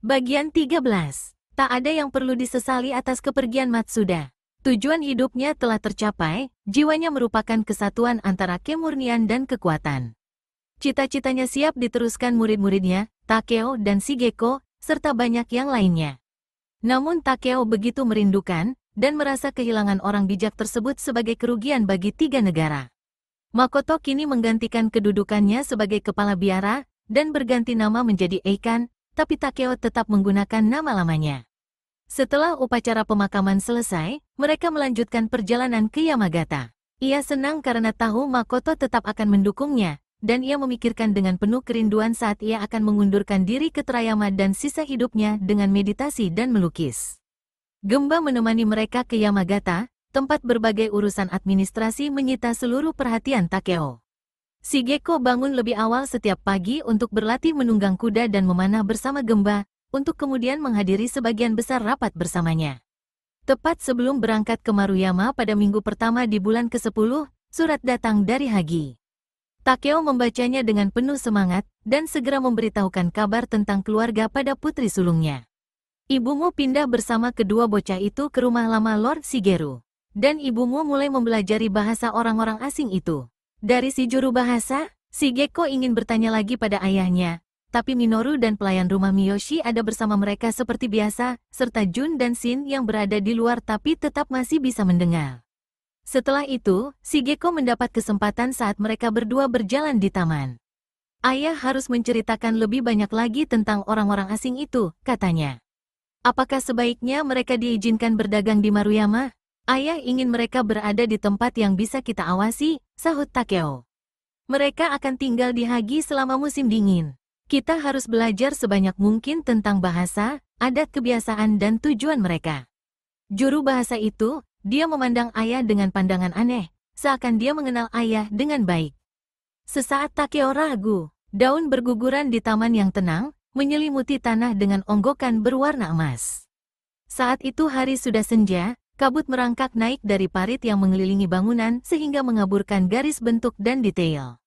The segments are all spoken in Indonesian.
Bagian 13. Tak ada yang perlu disesali atas kepergian Matsuda. Tujuan hidupnya telah tercapai, jiwanya merupakan kesatuan antara kemurnian dan kekuatan. Cita-citanya siap diteruskan murid-muridnya, Takeo dan Shigeko, serta banyak yang lainnya. Namun Takeo begitu merindukan, dan merasa kehilangan orang bijak tersebut sebagai kerugian bagi tiga negara. Makoto kini menggantikan kedudukannya sebagai kepala biara, dan berganti nama menjadi Eikan, tapi Takeo tetap menggunakan nama lamanya. Setelah upacara pemakaman selesai, mereka melanjutkan perjalanan ke Yamagata. Ia senang karena tahu Makoto tetap akan mendukungnya, dan ia memikirkan dengan penuh kerinduan saat ia akan mengundurkan diri ke Terayama dan sisa hidupnya dengan meditasi dan melukis. Gemba menemani mereka ke Yamagata, tempat berbagai urusan administrasi menyita seluruh perhatian Takeo. Shigeko bangun lebih awal setiap pagi untuk berlatih menunggang kuda dan memanah bersama Gemba, untuk kemudian menghadiri sebagian besar rapat bersamanya. Tepat sebelum berangkat ke Maruyama pada minggu pertama di bulan ke-10, surat datang dari Hagi. Takeo membacanya dengan penuh semangat, dan segera memberitahukan kabar tentang keluarga pada putri sulungnya. Ibumu pindah bersama kedua bocah itu ke rumah lama Lord Shigeru. Dan ibumu mulai mempelajari bahasa orang-orang asing itu. Dari si juru bahasa, Shigeko ingin bertanya lagi pada ayahnya. Tapi Minoru dan pelayan rumah Miyoshi ada bersama mereka seperti biasa, serta Jun dan Shin yang berada di luar tapi tetap masih bisa mendengar. Setelah itu, Shigeko mendapat kesempatan saat mereka berdua berjalan di taman. Ayah harus menceritakan lebih banyak lagi tentang orang-orang asing itu, katanya. Apakah sebaiknya mereka diizinkan berdagang di Maruyama? Ayah ingin mereka berada di tempat yang bisa kita awasi, sahut Takeo. Mereka akan tinggal di Hagi selama musim dingin. Kita harus belajar sebanyak mungkin tentang bahasa, adat kebiasaan dan tujuan mereka. Juru bahasa itu, dia memandang ayah dengan pandangan aneh, seakan dia mengenal ayah dengan baik. Sesaat Takeo ragu, daun berguguran di taman yang tenang, menyelimuti tanah dengan onggokan berwarna emas. Saat itu hari sudah senja, kabut merangkak naik dari parit yang mengelilingi bangunan sehingga mengaburkan garis bentuk dan detail.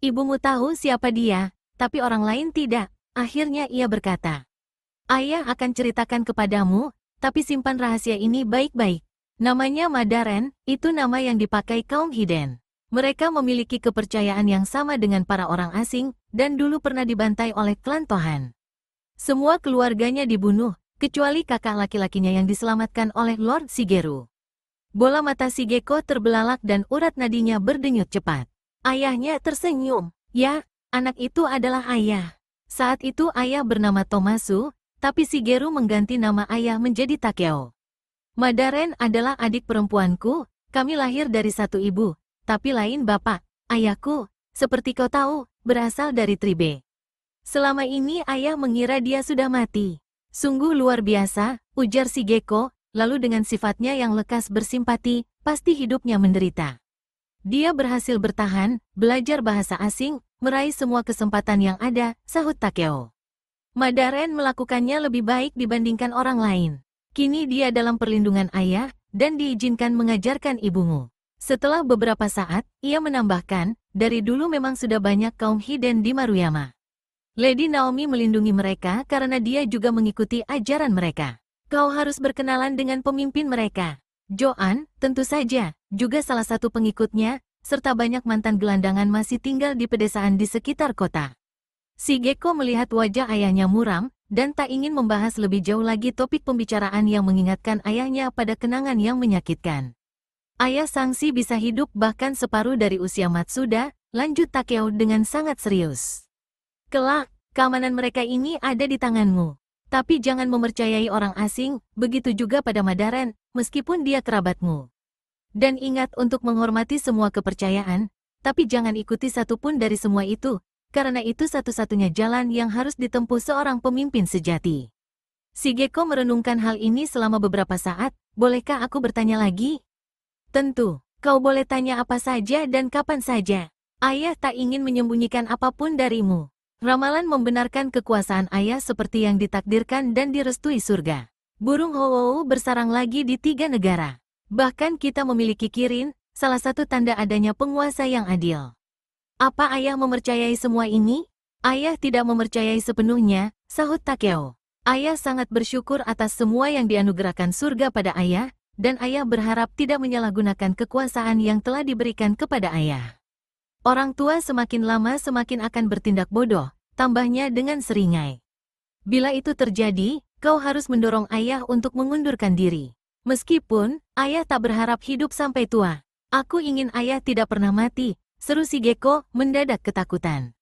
Ibumu tahu siapa dia, tapi orang lain tidak. Akhirnya ia berkata, ayah akan ceritakan kepadamu, tapi simpan rahasia ini baik-baik. Namanya Madaren, itu nama yang dipakai kaum Hiden. Mereka memiliki kepercayaan yang sama dengan para orang asing, dan dulu pernah dibantai oleh klan Tohan. Semua keluarganya dibunuh, kecuali kakak laki-lakinya yang diselamatkan oleh Lord Shigeru. Bola mata Shigeko terbelalak dan urat nadinya berdenyut cepat. Ayahnya tersenyum. Ya, anak itu adalah ayah. Saat itu ayah bernama Tomasu, tapi Shigeru mengganti nama ayah menjadi Takeo. Madaren adalah adik perempuanku, kami lahir dari satu ibu, tapi lain bapak. Ayahku, seperti kau tahu, berasal dari Tribe. Selama ini ayah mengira dia sudah mati. Sungguh luar biasa, ujar Shigeko, lalu dengan sifatnya yang lekas bersimpati, pasti hidupnya menderita. Dia berhasil bertahan, belajar bahasa asing, meraih semua kesempatan yang ada, sahut Takeo. Madaren melakukannya lebih baik dibandingkan orang lain. Kini dia dalam perlindungan ayah, dan diizinkan mengajarkan ibumu. Setelah beberapa saat, ia menambahkan, dari dulu memang sudah banyak kaum Hiden di Maruyama. Lady Naomi melindungi mereka karena dia juga mengikuti ajaran mereka. Kau harus berkenalan dengan pemimpin mereka. Joan, tentu saja, juga salah satu pengikutnya, serta banyak mantan gelandangan masih tinggal di pedesaan di sekitar kota. Shigeko melihat wajah ayahnya muram, dan tak ingin membahas lebih jauh lagi topik pembicaraan yang mengingatkan ayahnya pada kenangan yang menyakitkan. Ayah sangsi bisa hidup bahkan separuh dari usia Matsuda, lanjut Takeo dengan sangat serius. Kelak, keamanan mereka ini ada di tanganmu. Tapi jangan mempercayai orang asing, begitu juga pada Madaren, meskipun dia kerabatmu. Dan ingat untuk menghormati semua kepercayaan, tapi jangan ikuti satupun dari semua itu, karena itu satu-satunya jalan yang harus ditempuh seorang pemimpin sejati. Shigeko merenungkan hal ini selama beberapa saat, bolehkah aku bertanya lagi? Tentu, kau boleh tanya apa saja dan kapan saja. Ayah tak ingin menyembunyikan apapun darimu. Ramalan membenarkan kekuasaan ayah seperti yang ditakdirkan dan direstui surga. Burung Howou bersarang lagi di 3 negara. Bahkan kita memiliki Kirin, salah satu tanda adanya penguasa yang adil. Apa ayah mempercayai semua ini? Ayah tidak mempercayai sepenuhnya, sahut Takeo. Ayah sangat bersyukur atas semua yang dianugerahkan surga pada ayah, dan ayah berharap tidak menyalahgunakan kekuasaan yang telah diberikan kepada ayah. Orang tua semakin lama semakin akan bertindak bodoh, tambahnya dengan seringai. Bila itu terjadi, kau harus mendorong ayah untuk mengundurkan diri. Meskipun, ayah tak berharap hidup sampai tua. Aku ingin ayah tidak pernah mati, seru Shigeko mendadak ketakutan.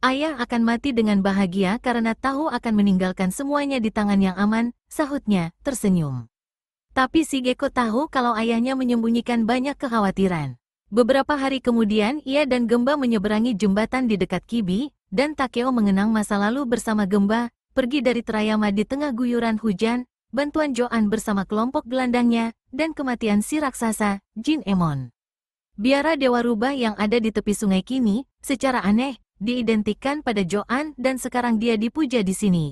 Ayah akan mati dengan bahagia karena tahu akan meninggalkan semuanya di tangan yang aman, sahutnya, tersenyum. Tapi Shigeko tahu kalau ayahnya menyembunyikan banyak kekhawatiran. Beberapa hari kemudian ia dan Gemba menyeberangi jembatan di dekat Kibi, dan Takeo mengenang masa lalu bersama Gemba, pergi dari Terayama di tengah guyuran hujan, bantuan Joan bersama kelompok gelandangnya, dan kematian si raksasa, Jin Emon. Biara Dewa Rubah yang ada di tepi sungai kini, secara aneh, diidentikan pada Joan dan sekarang dia dipuja di sini.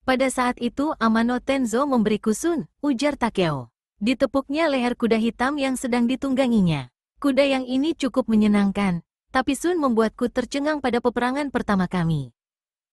Pada saat itu Amano Tenzo memberiku sun, ujar Takeo. Ditepuknya leher kuda hitam yang sedang ditungganginya. Kuda yang ini cukup menyenangkan, tapi sun membuatku tercengang pada peperangan pertama kami.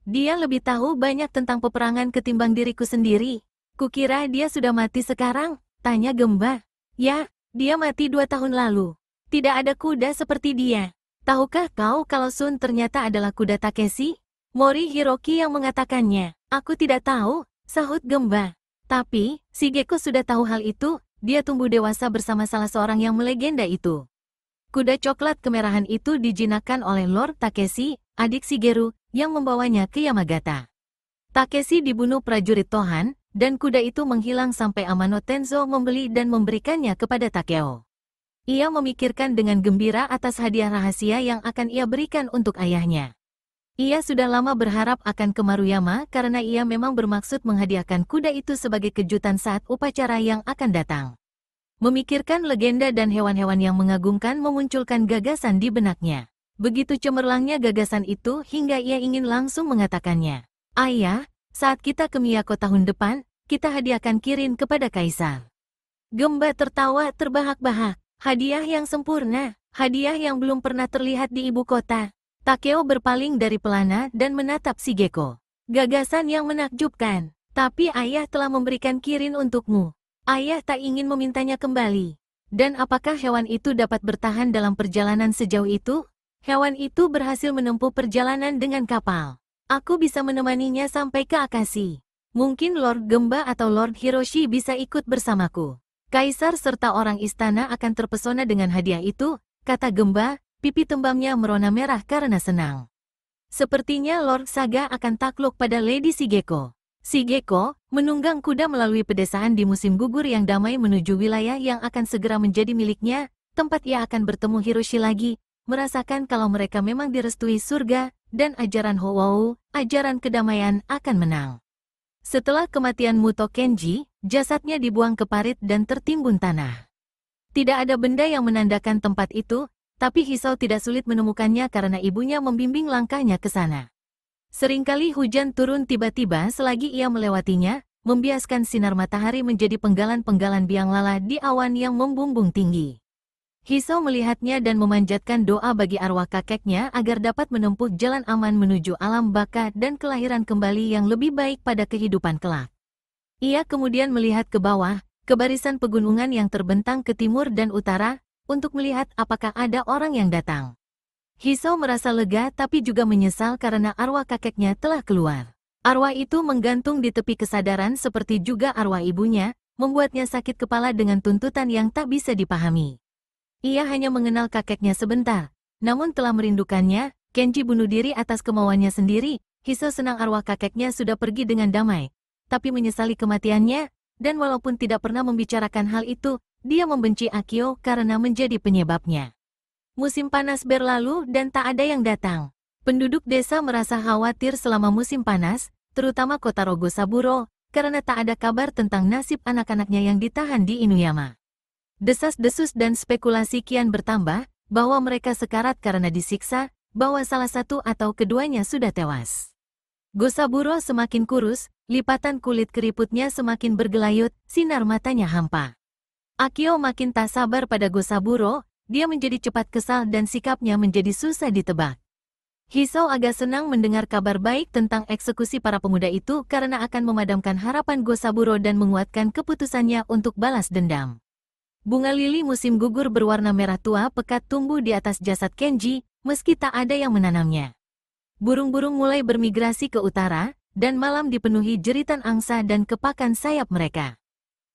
Dia lebih tahu banyak tentang peperangan ketimbang diriku sendiri. Kukira dia sudah mati sekarang, tanya Gemba. Ya, dia mati 2 tahun lalu. Tidak ada kuda seperti dia. Tahukah kau kalau Sun ternyata adalah kuda Takeshi? Mori Hiroki yang mengatakannya. Aku tidak tahu, sahut Gemba. Tapi, Shigeko sudah tahu hal itu, dia tumbuh dewasa bersama salah seorang yang melegenda itu. Kuda coklat kemerahan itu dijinakkan oleh Lord Takeshi, adik Shigeru, yang membawanya ke Yamagata. Takeshi dibunuh prajurit Tohan, dan kuda itu menghilang sampai Amano Tenzo membeli dan memberikannya kepada Takeo. Ia memikirkan dengan gembira atas hadiah rahasia yang akan ia berikan untuk ayahnya. Ia sudah lama berharap akan ke Maruyama karena ia memang bermaksud menghadiahkan kuda itu sebagai kejutan saat upacara yang akan datang. Memikirkan legenda dan hewan-hewan yang mengagumkan memunculkan gagasan di benaknya. Begitu cemerlangnya gagasan itu hingga ia ingin langsung mengatakannya. Ayah, saat kita ke Miyako tahun depan, kita hadiahkan Kirin kepada Kaisar. Gemba tertawa terbahak-bahak. Hadiah yang sempurna, hadiah yang belum pernah terlihat di ibu kota. Takeo berpaling dari pelana dan menatap Shigeko. Gagasan yang menakjubkan, tapi ayah telah memberikan Kirin untukmu. Ayah tak ingin memintanya kembali. Dan apakah hewan itu dapat bertahan dalam perjalanan sejauh itu? Hewan itu berhasil menempuh perjalanan dengan kapal. Aku bisa menemaninya sampai ke Akashi. Mungkin Lord Gemba atau Lord Hiroshi bisa ikut bersamaku. Kaisar serta orang istana akan terpesona dengan hadiah itu, kata Gemba, pipi tembamnya merona merah karena senang. Sepertinya Lord Saga akan takluk pada Lady Shigeko. Shigeko, menunggang kuda melalui pedesaan di musim gugur yang damai menuju wilayah yang akan segera menjadi miliknya, tempat ia akan bertemu Hiroshi lagi, merasakan kalau mereka memang direstui surga, dan ajaran Howou, ajaran kedamaian, akan menang. Setelah kematian Muto Kenji, jasadnya dibuang ke parit dan tertimbun tanah. Tidak ada benda yang menandakan tempat itu, tapi Hisao tidak sulit menemukannya karena ibunya membimbing langkahnya ke sana. Seringkali hujan turun tiba-tiba selagi ia melewatinya, membiaskan sinar matahari menjadi penggalan-penggalan biang lala di awan yang membumbung tinggi. Hisao melihatnya dan memanjatkan doa bagi arwah kakeknya agar dapat menempuh jalan aman menuju alam baka dan kelahiran kembali yang lebih baik pada kehidupan kelak. Ia kemudian melihat ke bawah, ke barisan pegunungan yang terbentang ke timur dan utara, untuk melihat apakah ada orang yang datang. Hisao merasa lega tapi juga menyesal karena arwah kakeknya telah keluar. Arwah itu menggantung di tepi kesadaran seperti juga arwah ibunya, membuatnya sakit kepala dengan tuntutan yang tak bisa dipahami. Ia hanya mengenal kakeknya sebentar, namun telah merindukannya. Kenji bunuh diri atas kemauannya sendiri. Hisao senang arwah kakeknya sudah pergi dengan damai, tapi menyesali kematiannya, dan walaupun tidak pernah membicarakan hal itu, dia membenci Akio karena menjadi penyebabnya. Musim panas berlalu dan tak ada yang datang. Penduduk desa merasa khawatir selama musim panas, terutama kota Rogosaburo, karena tak ada kabar tentang nasib anak-anaknya yang ditahan di Inuyama. Desas-desus dan spekulasi kian bertambah, bahwa mereka sekarat karena disiksa, bahwa salah satu atau keduanya sudah tewas. Gosaburo semakin kurus, lipatan kulit keriputnya semakin bergelayut, sinar matanya hampa. Akio makin tak sabar pada Gosaburo, dia menjadi cepat kesal dan sikapnya menjadi susah ditebak. Hisao agak senang mendengar kabar baik tentang eksekusi para pemuda itu karena akan memadamkan harapan Gosaburo dan menguatkan keputusannya untuk balas dendam. Bunga lili musim gugur berwarna merah tua pekat tumbuh di atas jasad Kenji, meski tak ada yang menanamnya. Burung-burung mulai bermigrasi ke utara, dan malam dipenuhi jeritan angsa dan kepakan sayap mereka.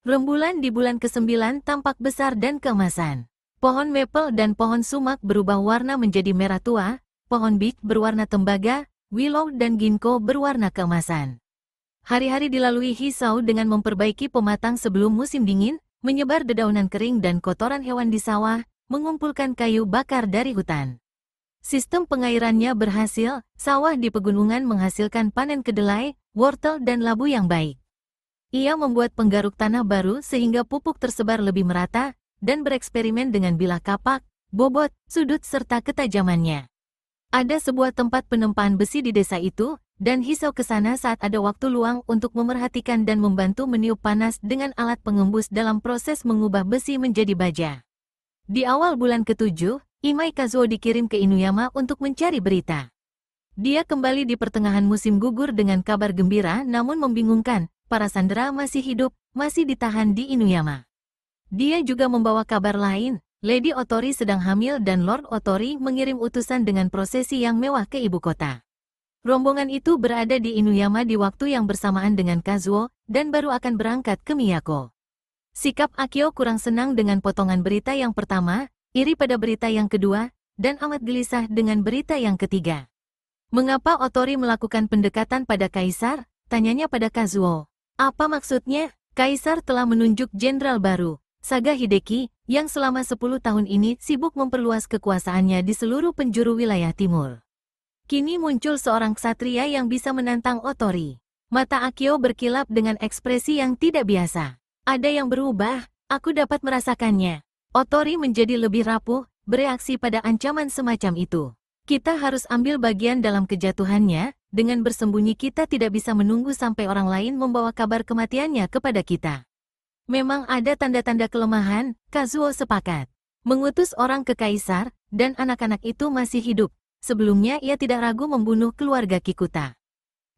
Rembulan di bulan ke-9 tampak besar dan keemasan. Pohon maple dan pohon sumak berubah warna menjadi merah tua, pohon beech berwarna tembaga, willow dan ginkgo berwarna keemasan. Hari-hari dilalui Hisao dengan memperbaiki pematang sebelum musim dingin, menyebar dedaunan kering dan kotoran hewan di sawah, mengumpulkan kayu bakar dari hutan. Sistem pengairannya berhasil, sawah di pegunungan menghasilkan panen kedelai, wortel dan labu yang baik. Ia membuat penggaruk tanah baru sehingga pupuk tersebar lebih merata, dan bereksperimen dengan bilah kapak, bobot, sudut serta ketajamannya. Ada sebuah tempat penempaan besi di desa itu, dan Hisao ke sana saat ada waktu luang untuk memerhatikan dan membantu meniup panas dengan alat pengembus dalam proses mengubah besi menjadi baja. Di awal bulan ke-7, Imai Kazuo dikirim ke Inuyama untuk mencari berita. Dia kembali di pertengahan musim gugur dengan kabar gembira namun membingungkan, para sandera masih hidup, masih ditahan di Inuyama. Dia juga membawa kabar lain, Lady Otori sedang hamil dan Lord Otori mengirim utusan dengan prosesi yang mewah ke ibu kota. Rombongan itu berada di Inuyama di waktu yang bersamaan dengan Kazuo, dan baru akan berangkat ke Miyako. Sikap Akio kurang senang dengan potongan berita yang pertama, iri pada berita yang kedua, dan amat gelisah dengan berita yang ketiga. Mengapa Otori melakukan pendekatan pada Kaisar? Tanyanya pada Kazuo. Apa maksudnya? Kaisar telah menunjuk jenderal baru, Saga Hideki, yang selama 10 tahun ini sibuk memperluas kekuasaannya di seluruh penjuru wilayah timur. Kini muncul seorang ksatria yang bisa menantang Otori. Mata Akio berkilap dengan ekspresi yang tidak biasa. Ada yang berubah, aku dapat merasakannya. Otori menjadi lebih rapuh, bereaksi pada ancaman semacam itu. Kita harus ambil bagian dalam kejatuhannya, dengan bersembunyi kita tidak bisa menunggu sampai orang lain membawa kabar kematiannya kepada kita. Memang ada tanda-tanda kelemahan, Kazuo sepakat. Mengutus orang ke Kaisar, dan anak-anak itu masih hidup. Sebelumnya ia tidak ragu membunuh keluarga Kikuta.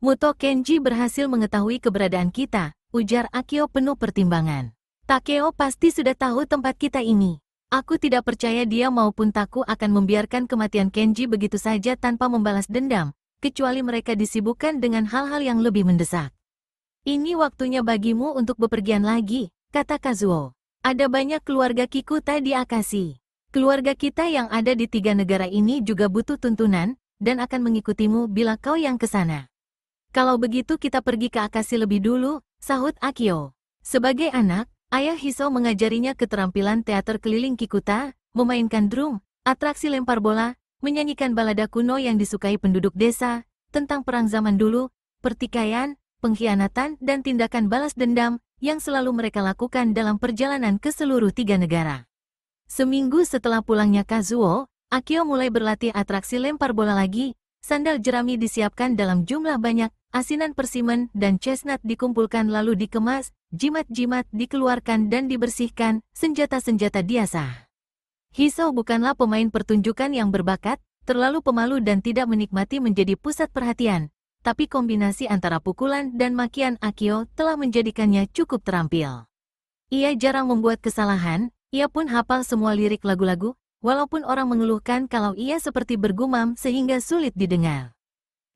Muto Kenji berhasil mengetahui keberadaan kita, ujar Akio penuh pertimbangan. Takeo pasti sudah tahu tempat kita ini. Aku tidak percaya dia maupun Taku akan membiarkan kematian Kenji begitu saja tanpa membalas dendam, kecuali mereka disibukkan dengan hal-hal yang lebih mendesak. Ini waktunya bagimu untuk bepergian lagi, kata Kazuo. Ada banyak keluarga Kikuta di Akashi. Keluarga kita yang ada di 3 negara ini juga butuh tuntunan, dan akan mengikutimu bila kau yang ke sana. Kalau begitu kita pergi ke Akashi lebih dulu, sahut Akio. Sebagai anak, ayah Hisao mengajarinya keterampilan teater keliling Kikuta, memainkan drum, atraksi lempar bola, menyanyikan balada kuno yang disukai penduduk desa, tentang perang zaman dulu, pertikaian, pengkhianatan dan tindakan balas dendam, yang selalu mereka lakukan dalam perjalanan ke seluruh 3 negara. Seminggu setelah pulangnya Kazuo, Akio mulai berlatih atraksi lempar bola lagi, sandal jerami disiapkan dalam jumlah banyak, asinan persimen dan chestnut dikumpulkan lalu dikemas, jimat-jimat dikeluarkan dan dibersihkan, senjata-senjata diasah. Hisao bukanlah pemain pertunjukan yang berbakat, terlalu pemalu dan tidak menikmati menjadi pusat perhatian, tapi kombinasi antara pukulan dan makian Akio telah menjadikannya cukup terampil. Ia jarang membuat kesalahan, ia pun hafal semua lirik lagu-lagu, walaupun orang mengeluhkan kalau ia seperti bergumam sehingga sulit didengar.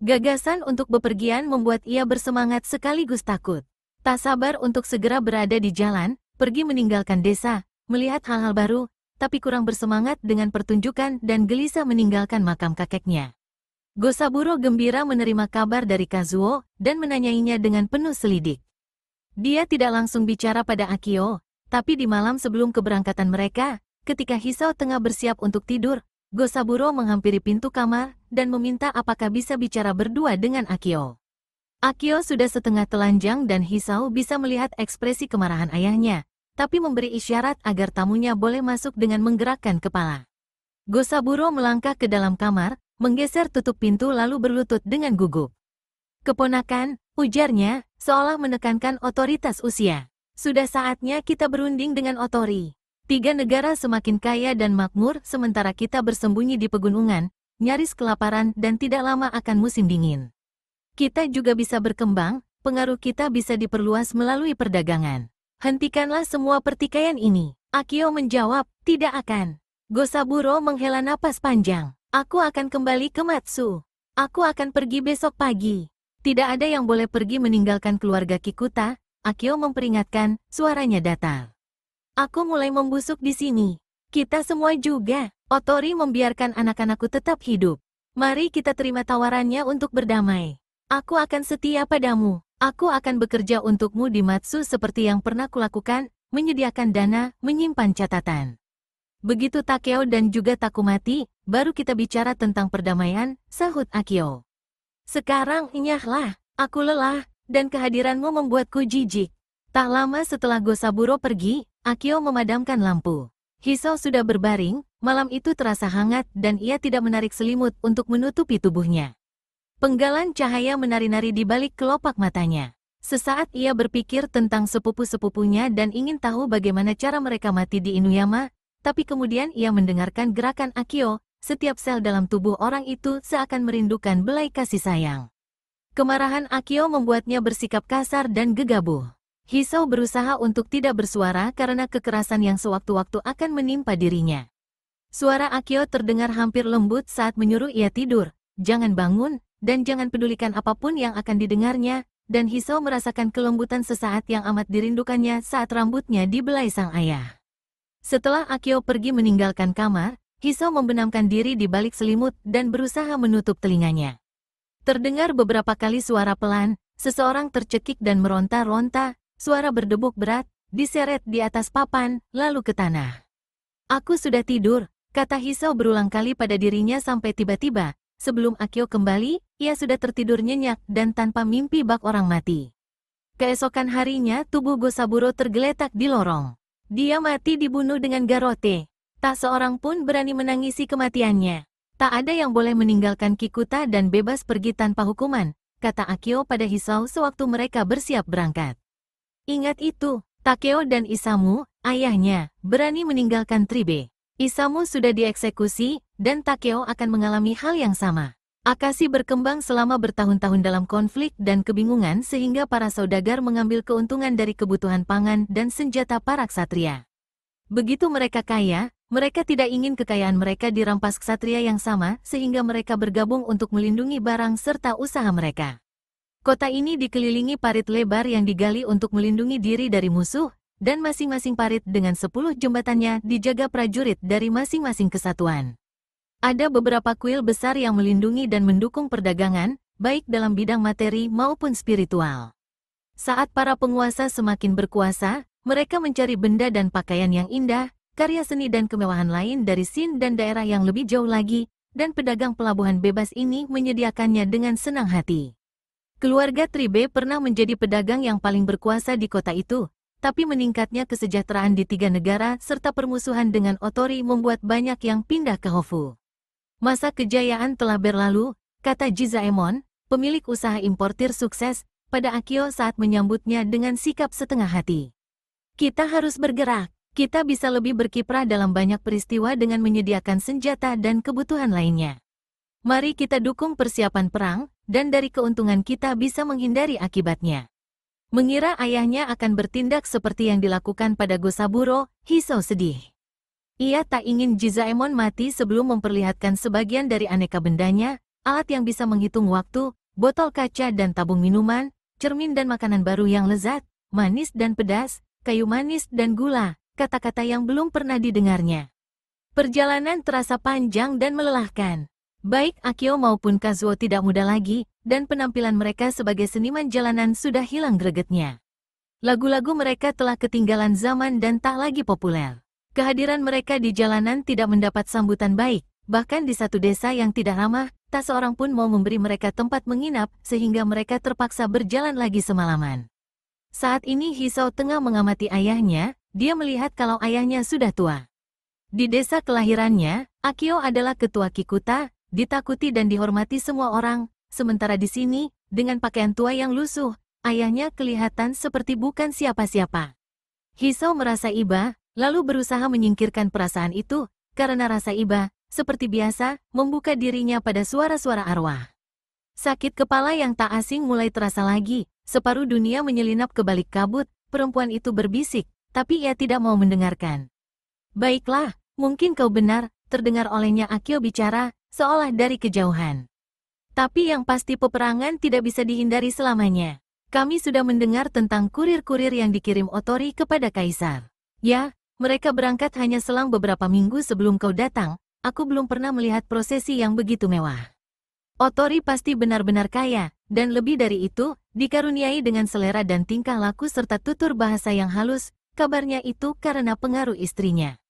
Gagasan untuk bepergian membuat ia bersemangat sekaligus takut. Tak sabar untuk segera berada di jalan, pergi meninggalkan desa, melihat hal-hal baru, tapi kurang bersemangat dengan pertunjukan dan gelisah meninggalkan makam kakeknya. Gosaburo gembira menerima kabar dari Kazuo, dan menanyainya dengan penuh selidik. Dia tidak langsung bicara pada Akio, tapi di malam sebelum keberangkatan mereka, ketika Hisao tengah bersiap untuk tidur, Gosaburo menghampiri pintu kamar, dan meminta apakah bisa bicara berdua dengan Akio. Akio sudah setengah telanjang dan Hisao bisa melihat ekspresi kemarahan ayahnya, tapi memberi isyarat agar tamunya boleh masuk dengan menggerakkan kepala. Gosaburo melangkah ke dalam kamar, menggeser tutup pintu lalu berlutut dengan gugup. Keponakan, ujarnya, seolah menekankan otoritas usia. Sudah saatnya kita berunding dengan Otori. 3 negara semakin kaya dan makmur sementara kita bersembunyi di pegunungan, nyaris kelaparan dan tidak lama akan musim dingin. Kita juga bisa berkembang, pengaruh kita bisa diperluas melalui perdagangan. Hentikanlah semua pertikaian ini. Akio menjawab, tidak akan. Gosaburo menghela napas panjang. Aku akan kembali ke Matsu. Aku akan pergi besok pagi. Tidak ada yang boleh pergi meninggalkan keluarga Kikuta, Akio memperingatkan, suaranya datar. Aku mulai membusuk di sini. Kita semua juga. Otori membiarkan anak-anakku tetap hidup. Mari kita terima tawarannya untuk berdamai. Aku akan setia padamu. Aku akan bekerja untukmu di Matsu seperti yang pernah kulakukan, menyediakan dana, menyimpan catatan. Begitu Takeo dan juga Takumati, baru kita bicara tentang perdamaian, sahut Akio. Sekarang, nyahlah, aku lelah, dan kehadiranmu membuatku jijik. Tak lama setelah Gosaburo pergi, Akio memadamkan lampu. Hisao sudah berbaring, malam itu terasa hangat dan ia tidak menarik selimut untuk menutupi tubuhnya. Penggalan cahaya menari-nari di balik kelopak matanya. Sesaat ia berpikir tentang sepupu-sepupunya dan ingin tahu bagaimana cara mereka mati di Inuyama, tapi kemudian ia mendengarkan gerakan Akio, setiap sel dalam tubuh orang itu seakan merindukan belai kasih sayang. Kemarahan Akio membuatnya bersikap kasar dan gegabah. Hisao berusaha untuk tidak bersuara karena kekerasan yang sewaktu-waktu akan menimpa dirinya. Suara Akio terdengar hampir lembut saat menyuruh ia tidur, jangan bangun, dan jangan pedulikan apapun yang akan didengarnya, dan Hisao merasakan kelembutan sesaat yang amat dirindukannya saat rambutnya dibelai sang ayah. Setelah Akio pergi meninggalkan kamar, Hisao membenamkan diri di balik selimut dan berusaha menutup telinganya. Terdengar beberapa kali suara pelan, seseorang tercekik dan meronta-ronta, suara berdebuk berat, diseret di atas papan, lalu ke tanah. Aku sudah tidur, kata Hisao berulang kali pada dirinya sampai tiba-tiba, sebelum Akio kembali, ia sudah tertidur nyenyak dan tanpa mimpi bak orang mati. Keesokan harinya tubuh Gosaburo tergeletak di lorong. Dia mati dibunuh dengan garote. Tak seorang pun berani menangisi kematiannya. Tak ada yang boleh meninggalkan Kikuta dan bebas pergi tanpa hukuman, kata Akio pada Hisao sewaktu mereka bersiap berangkat. Ingat itu, Takeo dan Isamu, ayahnya, berani meninggalkan Tribe. Isamu sudah dieksekusi, dan Takeo akan mengalami hal yang sama. Akashi berkembang selama bertahun-tahun dalam konflik dan kebingungan sehingga para saudagar mengambil keuntungan dari kebutuhan pangan dan senjata para ksatria. Begitu mereka kaya, mereka tidak ingin kekayaan mereka dirampas ksatria yang sama sehingga mereka bergabung untuk melindungi barang serta usaha mereka. Kota ini dikelilingi parit lebar yang digali untuk melindungi diri dari musuh, dan masing-masing parit dengan 10 jembatannya dijaga prajurit dari masing-masing kesatuan. Ada beberapa kuil besar yang melindungi dan mendukung perdagangan, baik dalam bidang materi maupun spiritual. Saat para penguasa semakin berkuasa, mereka mencari benda dan pakaian yang indah, karya seni dan kemewahan lain dari Shin dan daerah yang lebih jauh lagi, dan pedagang pelabuhan bebas ini menyediakannya dengan senang hati. Keluarga Tribe pernah menjadi pedagang yang paling berkuasa di kota itu, tapi meningkatnya kesejahteraan di 3 negara serta permusuhan dengan Otori membuat banyak yang pindah ke Hofu. Masa kejayaan telah berlalu, kata Jizaemon, pemilik usaha importir sukses, pada Akio saat menyambutnya dengan sikap setengah hati. Kita harus bergerak, kita bisa lebih berkiprah dalam banyak peristiwa dengan menyediakan senjata dan kebutuhan lainnya. Mari kita dukung persiapan perang, dan dari keuntungan kita bisa menghindari akibatnya. Mengira ayahnya akan bertindak seperti yang dilakukan pada Gosaburo, Hisao sedih. Ia tak ingin Jizaemon mati sebelum memperlihatkan sebagian dari aneka bendanya, alat yang bisa menghitung waktu, botol kaca dan tabung minuman, cermin dan makanan baru yang lezat, manis dan pedas, kayu manis dan gula, kata-kata yang belum pernah didengarnya. Perjalanan terasa panjang dan melelahkan. Baik Akio maupun Kazuo tidak muda lagi, dan penampilan mereka sebagai seniman jalanan sudah hilang gregetnya. Lagu-lagu mereka telah ketinggalan zaman dan tak lagi populer. Kehadiran mereka di jalanan tidak mendapat sambutan baik, bahkan di satu desa yang tidak ramah, tak seorang pun mau memberi mereka tempat menginap sehingga mereka terpaksa berjalan lagi semalaman. Saat ini Hisao tengah mengamati ayahnya, dia melihat kalau ayahnya sudah tua. Di desa kelahirannya, Akio adalah ketua Kikuta, ditakuti dan dihormati semua orang, sementara di sini, dengan pakaian tua yang lusuh, ayahnya kelihatan seperti bukan siapa-siapa. Hisao merasa iba, lalu berusaha menyingkirkan perasaan itu, karena rasa iba, seperti biasa, membuka dirinya pada suara-suara arwah. Sakit kepala yang tak asing mulai terasa lagi, separuh dunia menyelinap ke balik kabut, perempuan itu berbisik, tapi ia tidak mau mendengarkan. Baiklah, mungkin kau benar, terdengar olehnya Akio bicara, seolah dari kejauhan. Tapi yang pasti peperangan tidak bisa dihindari selamanya. Kami sudah mendengar tentang kurir-kurir yang dikirim Otori kepada Kaisar. Ya, mereka berangkat hanya selang beberapa minggu sebelum kau datang, aku belum pernah melihat prosesi yang begitu mewah. Otori pasti benar-benar kaya, dan lebih dari itu, dikaruniai dengan selera dan tingkah laku serta tutur bahasa yang halus, kabarnya itu karena pengaruh istrinya.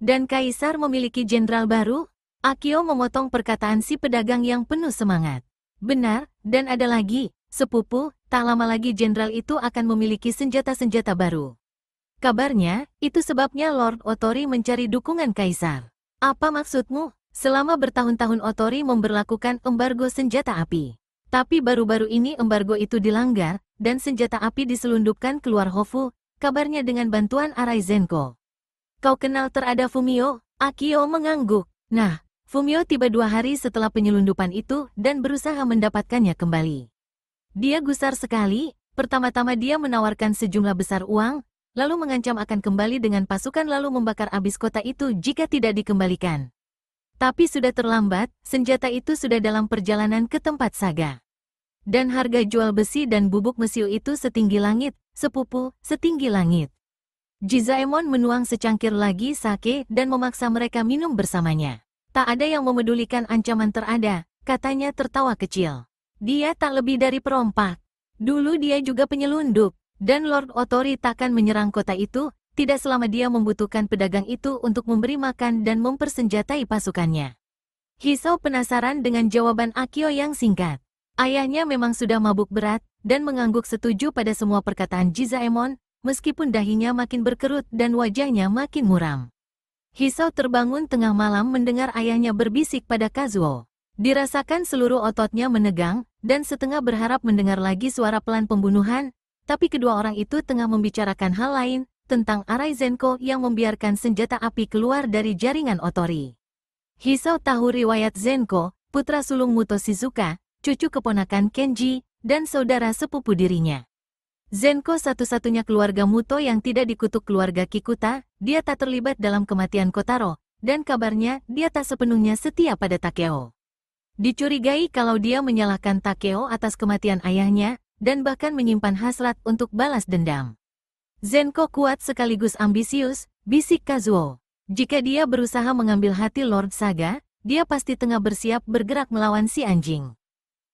Dan Kaisar memiliki jenderal baru? Akio memotong perkataan si pedagang yang penuh semangat. Benar, dan ada lagi, sepupu, tak lama lagi jenderal itu akan memiliki senjata-senjata baru. Kabarnya, itu sebabnya Lord Otori mencari dukungan Kaisar. Apa maksudmu? Selama bertahun-tahun Otori memberlakukan embargo senjata api. Tapi baru-baru ini embargo itu dilanggar, dan senjata api diselundupkan keluar Hofu, kabarnya dengan bantuan Arai Zenko. Kau kenal terada Fumio? Akio mengangguk. Nah, Fumio tiba 2 hari setelah penyelundupan itu dan berusaha mendapatkannya kembali. Dia gusar sekali, pertama-tama dia menawarkan sejumlah besar uang, lalu mengancam akan kembali dengan pasukan lalu membakar habis kota itu jika tidak dikembalikan. Tapi sudah terlambat, senjata itu sudah dalam perjalanan ke tempat Saga. Dan harga jual besi dan bubuk mesiu itu setinggi langit, sepupu, setinggi langit. Jizaemon menuang secangkir lagi sake dan memaksa mereka minum bersamanya. Tak ada yang memedulikan ancaman terada, katanya tertawa kecil. Dia tak lebih dari perompak. Dulu dia juga penyelundup, dan Lord Otori takkan menyerang kota itu, tidak selama dia membutuhkan pedagang itu untuk memberi makan dan mempersenjatai pasukannya. Hisao penasaran dengan jawaban Akio yang singkat. Ayahnya memang sudah mabuk berat, dan mengangguk setuju pada semua perkataan Jizaemon, meskipun dahinya makin berkerut dan wajahnya makin muram. Hisao terbangun tengah malam mendengar ayahnya berbisik pada Kazuo. Dirasakan seluruh ototnya menegang, dan setengah berharap mendengar lagi suara pelan pembunuhan, tapi kedua orang itu tengah membicarakan hal lain, tentang Arai Zenko yang membiarkan senjata api keluar dari jaringan Otori. Hisao tahu riwayat Zenko, putra sulung Muto Shizuka, cucu keponakan Kenji, dan saudara sepupu dirinya. Zenko satu-satunya keluarga Muto yang tidak dikutuk keluarga Kikuta, dia tak terlibat dalam kematian Kotaro, dan kabarnya dia tak sepenuhnya setia pada Takeo. Dicurigai kalau dia menyalahkan Takeo atas kematian ayahnya, dan bahkan menyimpan hasrat untuk balas dendam. Zenko kuat sekaligus ambisius, bisik Kazuo. Jika dia berusaha mengambil hati Lord Saga, dia pasti tengah bersiap bergerak melawan si anjing.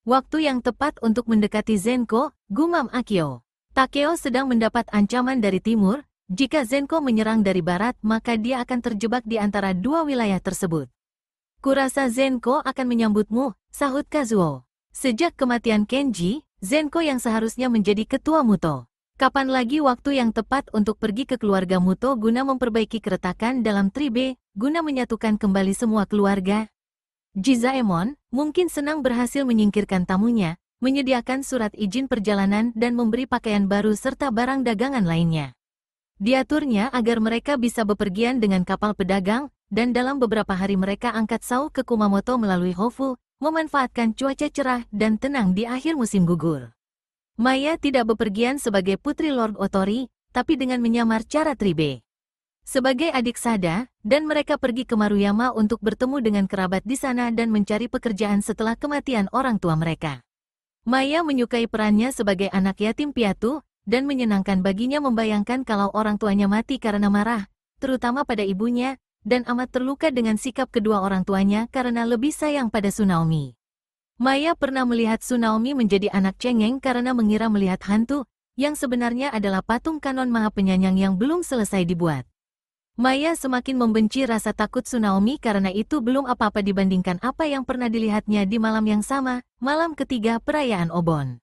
Waktu yang tepat untuk mendekati Zenko, gumam Akio. Takeo sedang mendapat ancaman dari timur, jika Zenko menyerang dari barat maka dia akan terjebak di antara dua wilayah tersebut. Kurasa Zenko akan menyambutmu, sahut Kazuo. Sejak kematian Kenji, Zenko yang seharusnya menjadi ketua Muto. Kapan lagi waktu yang tepat untuk pergi ke keluarga Muto guna memperbaiki keretakan dalam Tribe, guna menyatukan kembali semua keluarga? Jizaemon mungkin senang berhasil menyingkirkan tamunya, menyediakan surat izin perjalanan dan memberi pakaian baru serta barang dagangan lainnya. Diaturnya agar mereka bisa bepergian dengan kapal pedagang, dan dalam beberapa hari mereka angkat sauh ke Kumamoto melalui Hofu, memanfaatkan cuaca cerah dan tenang di akhir musim gugur. Maya tidak bepergian sebagai putri Lord Otori, tapi dengan menyamar cara Tribe. Sebagai adik Sada, dan mereka pergi ke Maruyama untuk bertemu dengan kerabat di sana dan mencari pekerjaan setelah kematian orang tua mereka. Maya menyukai perannya sebagai anak yatim piatu, dan menyenangkan baginya membayangkan kalau orang tuanya mati karena marah, terutama pada ibunya, dan amat terluka dengan sikap kedua orang tuanya karena lebih sayang pada Tsunaomi. Maya pernah melihat Tsunaomi menjadi anak cengeng karena mengira melihat hantu, yang sebenarnya adalah patung kanon maha penyayang yang belum selesai dibuat. Maya semakin membenci rasa takut Tsunaomi karena itu belum apa-apa dibandingkan apa yang pernah dilihatnya di malam yang sama, malam ketiga perayaan Obon.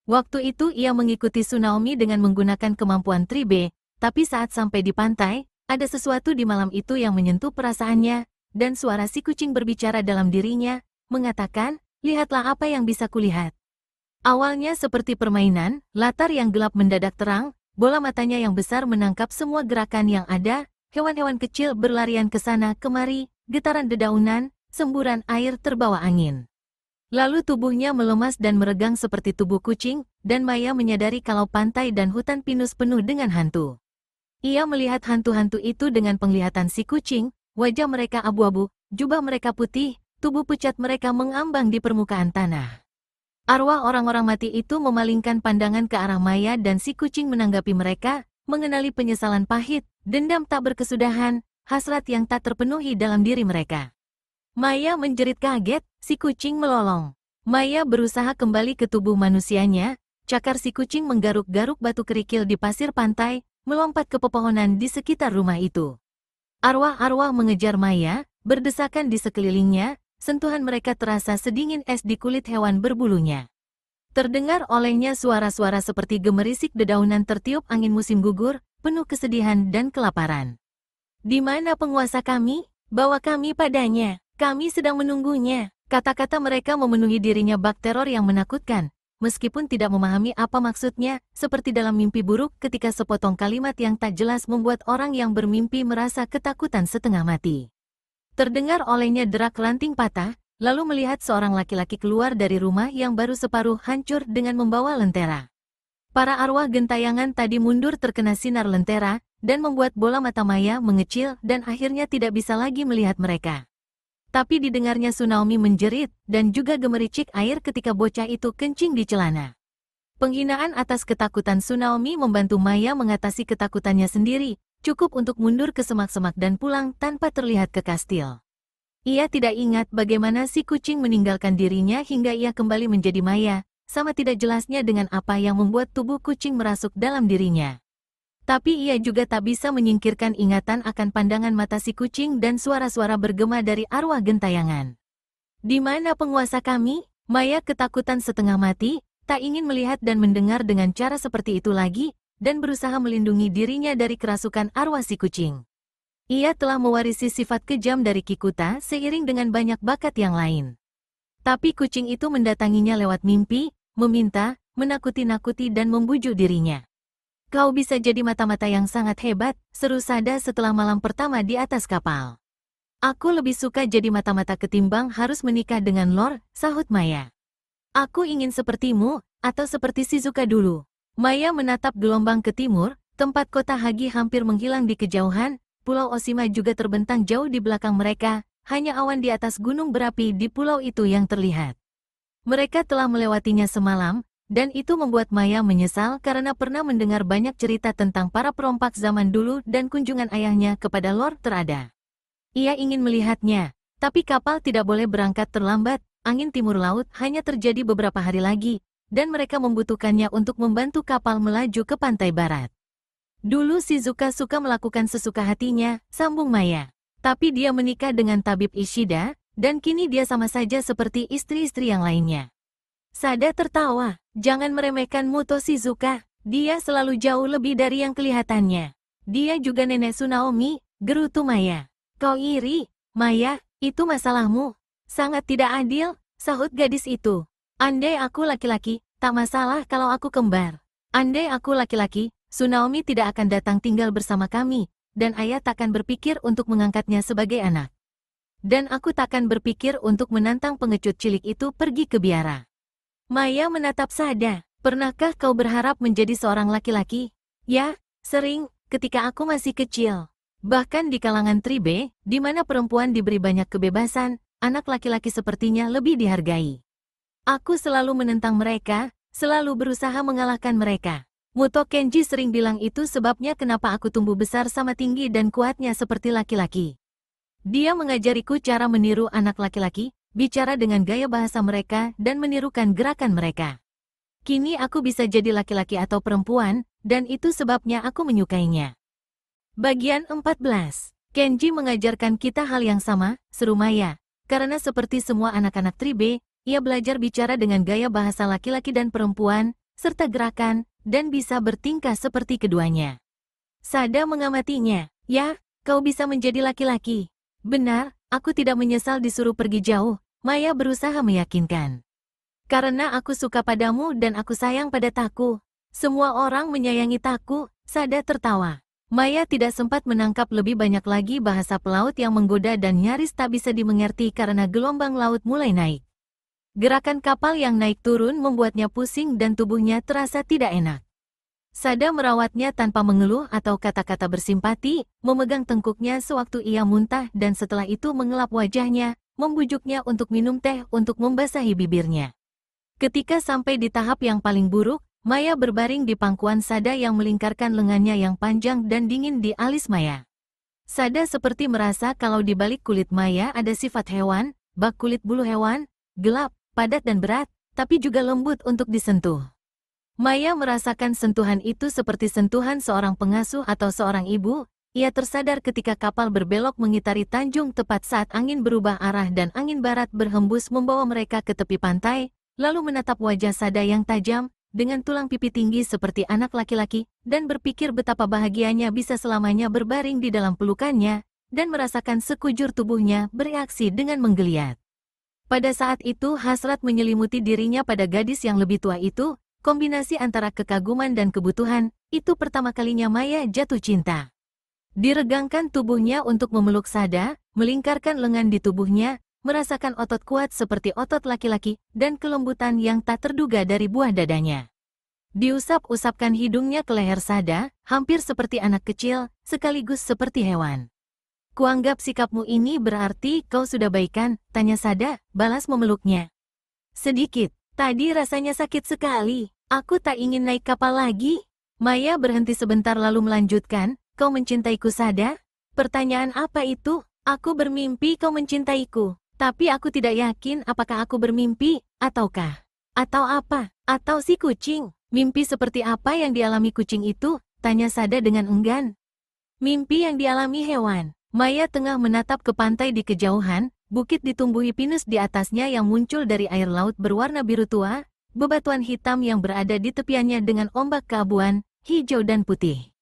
Waktu itu ia mengikuti Tsunaomi dengan menggunakan kemampuan Tribe, tapi saat sampai di pantai, ada sesuatu di malam itu yang menyentuh perasaannya, dan suara si kucing berbicara dalam dirinya, mengatakan, lihatlah apa yang bisa kulihat. Awalnya seperti permainan, latar yang gelap mendadak terang, bola matanya yang besar menangkap semua gerakan yang ada, hewan-hewan kecil berlarian ke sana kemari, getaran dedaunan, semburan air terbawa angin. Lalu tubuhnya melemas dan meregang seperti tubuh kucing, dan Maya menyadari kalau pantai dan hutan pinus penuh dengan hantu. Ia melihat hantu-hantu itu dengan penglihatan si kucing, wajah mereka abu-abu, jubah mereka putih, tubuh pucat mereka mengambang di permukaan tanah. Arwah orang-orang mati itu memalingkan pandangan ke arah Maya dan si kucing menanggapi mereka, mengenali penyesalan pahit, dendam tak berkesudahan, hasrat yang tak terpenuhi dalam diri mereka. Maya menjerit kaget, si kucing melolong. Maya berusaha kembali ke tubuh manusianya, cakar si kucing menggaruk-garuk batu kerikil di pasir pantai, melompat ke pepohonan di sekitar rumah itu. Arwah-arwah mengejar Maya, berdesakan di sekelilingnya, sentuhan mereka terasa sedingin es di kulit hewan berbulunya. Terdengar olehnya suara-suara seperti gemerisik dedaunan tertiup angin musim gugur, penuh kesedihan dan kelaparan. Di mana penguasa kami? Bawa kami padanya. Kami sedang menunggunya. Kata-kata mereka memenuhi dirinya bak teror yang menakutkan. Meskipun tidak memahami apa maksudnya, seperti dalam mimpi buruk ketika sepotong kalimat yang tak jelas membuat orang yang bermimpi merasa ketakutan setengah mati. Terdengar olehnya derak ranting patah, lalu melihat seorang laki-laki keluar dari rumah yang baru separuh hancur dengan membawa lentera. Para arwah gentayangan tadi mundur terkena sinar lentera, dan membuat bola mata Maya mengecil dan akhirnya tidak bisa lagi melihat mereka. Tapi didengarnya Tsunami menjerit, dan juga gemericik air ketika bocah itu kencing di celana. Penghinaan atas ketakutan Tsunami membantu Maya mengatasi ketakutannya sendiri, cukup untuk mundur ke semak-semak dan pulang tanpa terlihat ke kastil. Ia tidak ingat bagaimana si kucing meninggalkan dirinya hingga ia kembali menjadi Maya, sama tidak jelasnya dengan apa yang membuat tubuh kucing merasuk dalam dirinya. Tapi ia juga tak bisa menyingkirkan ingatan akan pandangan mata si kucing dan suara-suara bergema dari arwah gentayangan. Di mana penguasa kami? Maya ketakutan setengah mati, tak ingin melihat dan mendengar dengan cara seperti itu lagi, dan berusaha melindungi dirinya dari kerasukan arwah si kucing. Ia telah mewarisi sifat kejam dari Kikuta seiring dengan banyak bakat yang lain. Tapi kucing itu mendatanginya lewat mimpi, meminta, menakuti-nakuti dan membujuk dirinya. Kau bisa jadi mata-mata yang sangat hebat, seru Sada setelah malam pertama di atas kapal. Aku lebih suka jadi mata-mata ketimbang harus menikah dengan Lord, sahut Maya. Aku ingin sepertimu, atau seperti Shizuka dulu. Maya menatap gelombang ke timur, tempat kota Hagi hampir menghilang di kejauhan, Pulau Oshima juga terbentang jauh di belakang mereka, hanya awan di atas gunung berapi di pulau itu yang terlihat. Mereka telah melewatinya semalam, dan itu membuat Maya menyesal karena pernah mendengar banyak cerita tentang para perompak zaman dulu dan kunjungan ayahnya kepada Lord Terada. Ia ingin melihatnya, tapi kapal tidak boleh berangkat terlambat, angin timur laut hanya terjadi beberapa hari lagi, dan mereka membutuhkannya untuk membantu kapal melaju ke pantai barat. Dulu Shizuka suka melakukan sesuka hatinya, sambung Maya. Tapi dia menikah dengan tabib Ishida, dan kini dia sama saja seperti istri-istri yang lainnya. Sada tertawa. Jangan meremehkan Muto Shizuka, dia selalu jauh lebih dari yang kelihatannya. Dia juga nenek Tsunaomi, gerutu Maya. Kau iri, Maya, itu masalahmu. Sangat tidak adil, sahut gadis itu. Andai aku laki-laki, tak masalah kalau aku kembar. Andai aku laki-laki, Tsunaomi tidak akan datang tinggal bersama kami, dan ayah takkan berpikir untuk mengangkatnya sebagai anak. Dan aku takkan berpikir untuk menantang pengecut cilik itu pergi ke biara. Maya menatap Sada. Pernahkah kau berharap menjadi seorang laki-laki? Ya, sering, ketika aku masih kecil. Bahkan di kalangan Tribe, di mana perempuan diberi banyak kebebasan, anak laki-laki sepertinya lebih dihargai. Aku selalu menentang mereka, selalu berusaha mengalahkan mereka. Muto Kenji sering bilang itu sebabnya kenapa aku tumbuh besar sama tinggi dan kuatnya seperti laki-laki. Dia mengajariku cara meniru anak laki-laki, bicara dengan gaya bahasa mereka dan menirukan gerakan mereka. Kini aku bisa jadi laki-laki atau perempuan, dan itu sebabnya aku menyukainya. Bagian 14. Kenji mengajarkan kita hal yang sama, seru Maya. Karena seperti semua anak-anak Tribe, ia belajar bicara dengan gaya bahasa laki-laki dan perempuan, serta gerakan, dan bisa bertingkah seperti keduanya. Sada mengamatinya. Ya, kau bisa menjadi laki-laki. Benar, aku tidak menyesal disuruh pergi jauh, Maya berusaha meyakinkan. Karena aku suka padamu dan aku sayang pada Taku. Semua orang menyayangi Taku, Sada tertawa. Maya tidak sempat menangkap lebih banyak lagi bahasa pelaut yang menggoda dan nyaris tak bisa dimengerti karena gelombang laut mulai naik. Gerakan kapal yang naik turun membuatnya pusing dan tubuhnya terasa tidak enak. Sada merawatnya tanpa mengeluh atau kata-kata bersimpati, memegang tengkuknya sewaktu ia muntah dan setelah itu mengelap wajahnya, membujuknya untuk minum teh untuk membasahi bibirnya. Ketika sampai di tahap yang paling buruk, Maya berbaring di pangkuan Sada yang melingkarkan lengannya yang panjang dan dingin di alis Maya. Sada seperti merasa kalau di balik kulit Maya ada sifat hewan, bak kulit bulu hewan, gelap, padat dan berat, tapi juga lembut untuk disentuh. Maya merasakan sentuhan itu seperti sentuhan seorang pengasuh atau seorang ibu. Ia tersadar ketika kapal berbelok mengitari Tanjung tepat saat angin berubah arah dan angin barat berhembus membawa mereka ke tepi pantai, lalu menatap wajah Sada yang tajam, dengan tulang pipi tinggi seperti anak laki-laki, dan berpikir betapa bahagianya bisa selamanya berbaring di dalam pelukannya, dan merasakan sekujur tubuhnya bereaksi dengan menggeliat. Pada saat itu hasrat menyelimuti dirinya pada gadis yang lebih tua itu, kombinasi antara kekaguman dan kebutuhan, itu pertama kalinya Maya jatuh cinta. Diregangkan tubuhnya untuk memeluk Sada, melingkarkan lengan di tubuhnya, merasakan otot kuat seperti otot laki-laki, dan kelembutan yang tak terduga dari buah dadanya. Diusap-usapkan hidungnya ke leher Sada, hampir seperti anak kecil, sekaligus seperti hewan. Kuanggap sikapmu ini berarti kau sudah baikan, tanya Sada, balas memeluknya. Sedikit, tadi rasanya sakit sekali, aku tak ingin naik kapal lagi. Maya berhenti sebentar lalu melanjutkan, kau mencintaiku Sada? Pertanyaan apa itu? Aku bermimpi kau mencintaiku. Tapi aku tidak yakin apakah aku bermimpi, ataukah? Atau apa? Atau si kucing? Mimpi seperti apa yang dialami kucing itu? Tanya Sada dengan enggan. Mimpi yang dialami hewan. Maya tengah menatap ke pantai di kejauhan, bukit ditumbuhi pinus di atasnya yang muncul dari air laut berwarna biru tua, bebatuan hitam yang berada di tepiannya dengan ombak keabuan, hijau dan putih.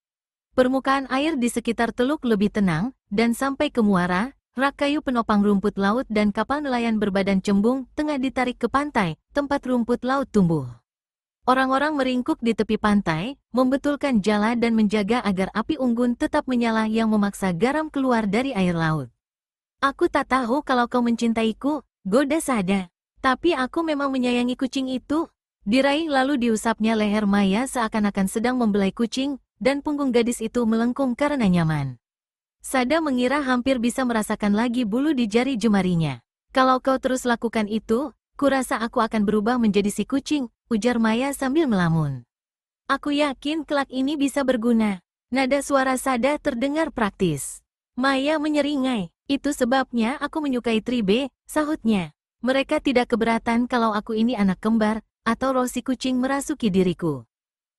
Permukaan air di sekitar teluk lebih tenang, dan sampai ke muara, rak kayu penopang rumput laut dan kapal nelayan berbadan cembung tengah ditarik ke pantai, tempat rumput laut tumbuh. Orang-orang meringkuk di tepi pantai, membetulkan jala dan menjaga agar api unggun tetap menyala yang memaksa garam keluar dari air laut. Aku tak tahu kalau kau mencintaiku, goda Sada. Tapi aku memang menyayangi kucing itu. Diraih lalu diusapnya leher Maya seakan-akan sedang membelai kucing, dan punggung gadis itu melengkung karena nyaman. Sada mengira hampir bisa merasakan lagi bulu di jari jemarinya. Kalau kau terus lakukan itu, kurasa aku akan berubah menjadi si kucing, ujar Maya sambil melamun. Aku yakin kelak ini bisa berguna. Nada suara Sada terdengar praktis. Maya menyeringai, itu sebabnya aku menyukai Tribe, sahutnya. Mereka tidak keberatan kalau aku ini anak kembar, atau roh si kucing merasuki diriku.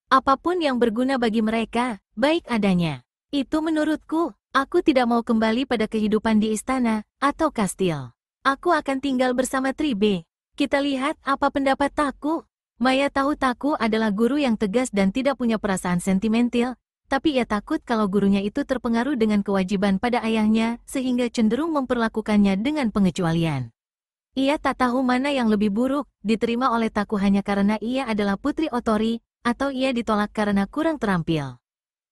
Apapun yang berguna bagi mereka, baik adanya. Itu menurutku. Aku tidak mau kembali pada kehidupan di istana, atau kastil. Aku akan tinggal bersama Tribe. Kita lihat apa pendapat Taku. Maya tahu Taku adalah guru yang tegas dan tidak punya perasaan sentimental, tapi ia takut kalau gurunya itu terpengaruh dengan kewajiban pada ayahnya, sehingga cenderung memperlakukannya dengan pengecualian. Ia tak tahu mana yang lebih buruk, diterima oleh Taku hanya karena ia adalah putri Otori, atau ia ditolak karena kurang terampil.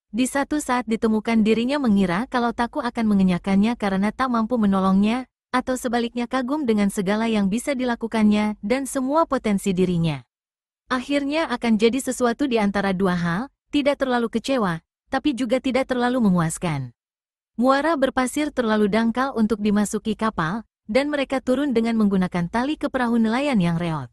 Di satu saat ditemukan dirinya mengira kalau Taku akan mengenyakannya karena tak mampu menolongnya, atau sebaliknya kagum dengan segala yang bisa dilakukannya dan semua potensi dirinya. Akhirnya akan jadi sesuatu di antara dua hal, tidak terlalu kecewa, tapi juga tidak terlalu memuaskan. Muara berpasir terlalu dangkal untuk dimasuki kapal, dan mereka turun dengan menggunakan tali ke perahu nelayan yang reot.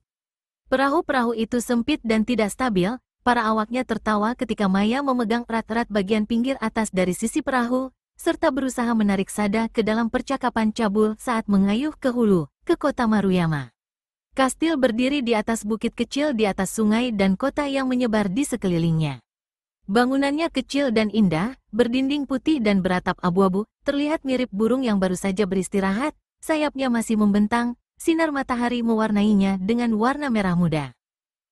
Perahu-perahu itu sempit dan tidak stabil. Para awaknya tertawa ketika Maya memegang erat-erat bagian pinggir atas dari sisi perahu, serta berusaha menarik Sada ke dalam percakapan cabul saat mengayuh ke hulu, ke kota Maruyama. Kastil berdiri di atas bukit kecil di atas sungai dan kota yang menyebar di sekelilingnya. Bangunannya kecil dan indah, berdinding putih dan beratap abu-abu, terlihat mirip burung yang baru saja beristirahat, sayapnya masih membentang, sinar matahari mewarnainya dengan warna merah muda.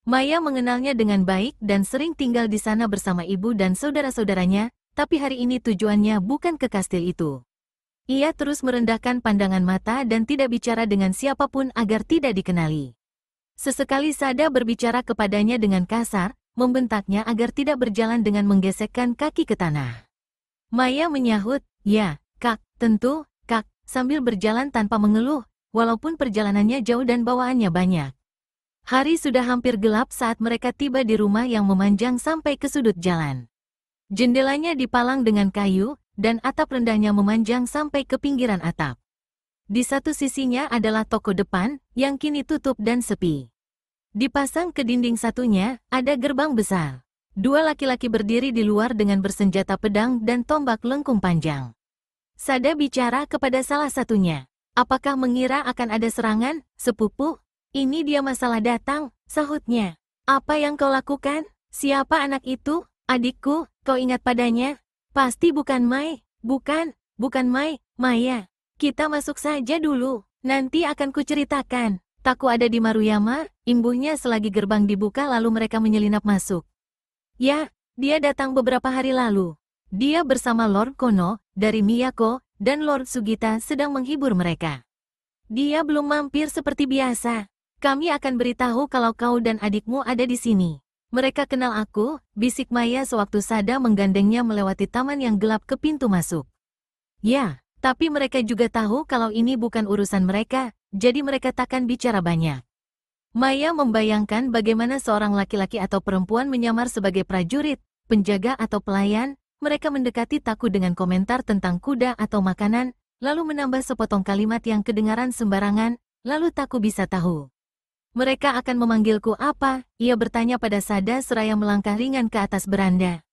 Maya mengenalnya dengan baik dan sering tinggal di sana bersama ibu dan saudara-saudaranya, tapi hari ini tujuannya bukan ke kastil itu. Ia terus merendahkan pandangan mata dan tidak bicara dengan siapapun agar tidak dikenali. Sesekali Sada berbicara kepadanya dengan kasar, membentaknya agar tidak berjalan dengan menggesekkan kaki ke tanah. Maya menyahut, "Ya, Kak, tentu, Kak," sambil berjalan tanpa mengeluh, walaupun perjalanannya jauh dan bawaannya banyak. Hari sudah hampir gelap saat mereka tiba di rumah yang memanjang sampai ke sudut jalan. Jendelanya dipalang dengan kayu, dan atap rendahnya memanjang sampai ke pinggiran atap. Di satu sisinya adalah toko depan, yang kini tutup dan sepi. Dipasang ke dinding satunya, ada gerbang besar. Dua laki-laki berdiri di luar dengan bersenjata pedang dan tombak lengkung panjang. Sada bicara kepada salah satunya. "Apakah mengira akan ada serangan, sepupu? Ini dia masalah datang," sahutnya. "Apa yang kau lakukan? Siapa anak itu? Adikku, kau ingat padanya? Pasti bukan Mai." Bukan Mai, Maya. "Kita masuk saja dulu, nanti akan kuceritakan." "Taku ada di Maruyama," imbuhnya selagi gerbang dibuka lalu mereka menyelinap masuk. "Ya, dia datang beberapa hari lalu. Dia bersama Lord Kono, dari Miyako, dan Lord Sugita sedang menghibur mereka. Dia belum mampir seperti biasa. Kami akan beritahu kalau kau dan adikmu ada di sini." "Mereka kenal aku," bisik Maya sewaktu Sada menggandengnya melewati taman yang gelap ke pintu masuk. "Ya, tapi mereka juga tahu kalau ini bukan urusan mereka, jadi mereka takkan bicara banyak." Maya membayangkan bagaimana seorang laki-laki atau perempuan menyamar sebagai prajurit, penjaga atau pelayan, mereka mendekati Taku dengan komentar tentang kuda atau makanan, lalu menambah sepotong kalimat yang kedengaran sembarangan, lalu Taku bisa tahu. "Mereka akan memanggilku apa?" ia bertanya pada Sada seraya melangkah ringan ke atas beranda.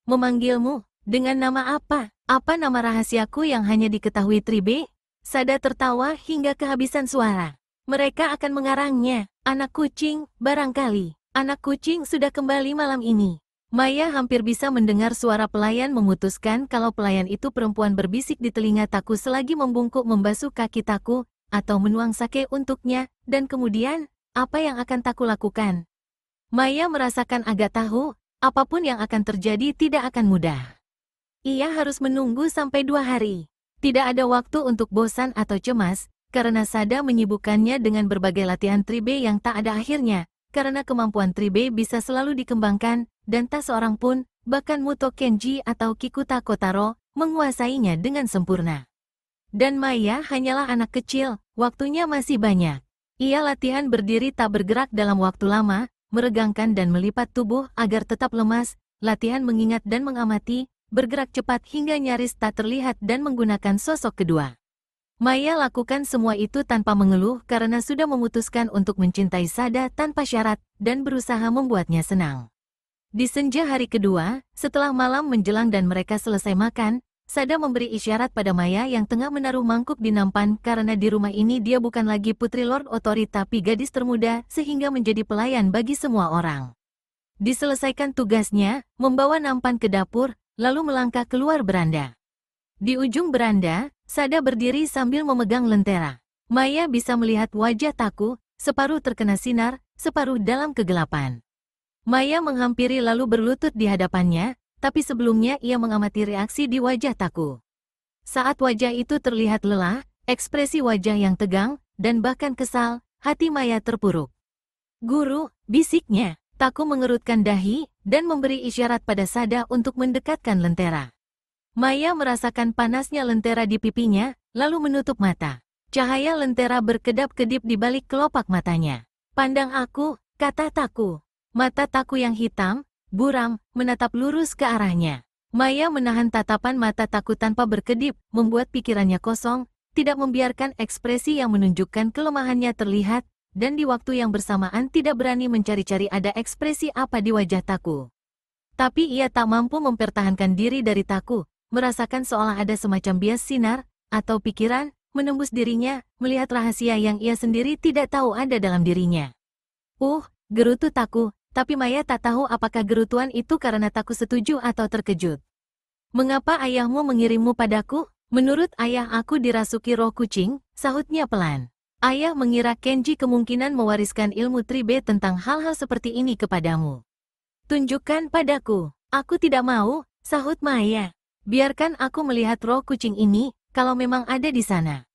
"Memanggilmu? Dengan nama apa? Apa nama rahasiaku yang hanya diketahui Tribe?" Sada tertawa hingga kehabisan suara. "Mereka akan mengarangnya, anak kucing, barangkali. Anak kucing sudah kembali malam ini." Maya hampir bisa mendengar suara pelayan memutuskan kalau pelayan itu perempuan berbisik di telinga Taku selagi membungkuk membasuh kaki Taku, atau menuang sake untuknya, dan kemudian, apa yang akan Taku lakukan? Maya merasakan agak tahu, apapun yang akan terjadi tidak akan mudah. Ia harus menunggu sampai 2 hari. Tidak ada waktu untuk bosan atau cemas, karena Sada menyibukkannya dengan berbagai latihan Tribe yang tak ada akhirnya, karena kemampuan Tribe bisa selalu dikembangkan, dan tak seorang pun, bahkan Muto Kenji atau Kikuta Kotaro, menguasainya dengan sempurna. Dan Maya hanyalah anak kecil, waktunya masih banyak. Ia latihan berdiri tak bergerak dalam waktu lama, meregangkan dan melipat tubuh agar tetap lemas, latihan mengingat dan mengamati, bergerak cepat hingga nyaris tak terlihat dan menggunakan sosok kedua. Maya lakukan semua itu tanpa mengeluh karena sudah memutuskan untuk mencintai Sada tanpa syarat dan berusaha membuatnya senang. Di senja hari kedua, setelah malam menjelang dan mereka selesai makan, Sada memberi isyarat pada Maya yang tengah menaruh mangkuk di nampan karena di rumah ini dia bukan lagi putri Lord Otori tapi gadis termuda sehingga menjadi pelayan bagi semua orang. Diselesaikan tugasnya, membawa nampan ke dapur, lalu melangkah keluar beranda. Di ujung beranda, Sada berdiri sambil memegang lentera. Maya bisa melihat wajah Taku, separuh terkena sinar, separuh dalam kegelapan. Maya menghampiri lalu berlutut di hadapannya, tapi sebelumnya ia mengamati reaksi di wajah Taku. Saat wajah itu terlihat lelah, ekspresi wajah yang tegang, dan bahkan kesal, hati Maya terpuruk. "Guru," bisiknya. Taku mengerutkan dahi, dan memberi isyarat pada Sada untuk mendekatkan lentera. Maya merasakan panasnya lentera di pipinya, lalu menutup mata. Cahaya lentera berkedap-kedip di balik kelopak matanya. "Pandang aku," kata Taku. Mata Taku yang hitam, buram, menatap lurus ke arahnya. Maya menahan tatapan mata Taku tanpa berkedip, membuat pikirannya kosong, tidak membiarkan ekspresi yang menunjukkan kelemahannya terlihat, dan di waktu yang bersamaan tidak berani mencari-cari ada ekspresi apa di wajah Taku. Tapi ia tak mampu mempertahankan diri dari Taku, merasakan seolah ada semacam bias sinar, atau pikiran, menembus dirinya, melihat rahasia yang ia sendiri tidak tahu ada dalam dirinya. Gerutu Taku. Tapi Maya tak tahu apakah gerutuan itu karena Taku setuju atau terkejut. "Mengapa ayahmu mengirimmu padaku?" "Menurut ayah aku dirasuki roh kucing," sahutnya pelan. "Ayah mengira Kenji kemungkinan mewariskan ilmu Tribe tentang hal-hal seperti ini kepadamu." "Tunjukkan padaku." "Aku tidak mau," sahut Maya. "Biarkan aku melihat roh kucing ini, kalau memang ada di sana."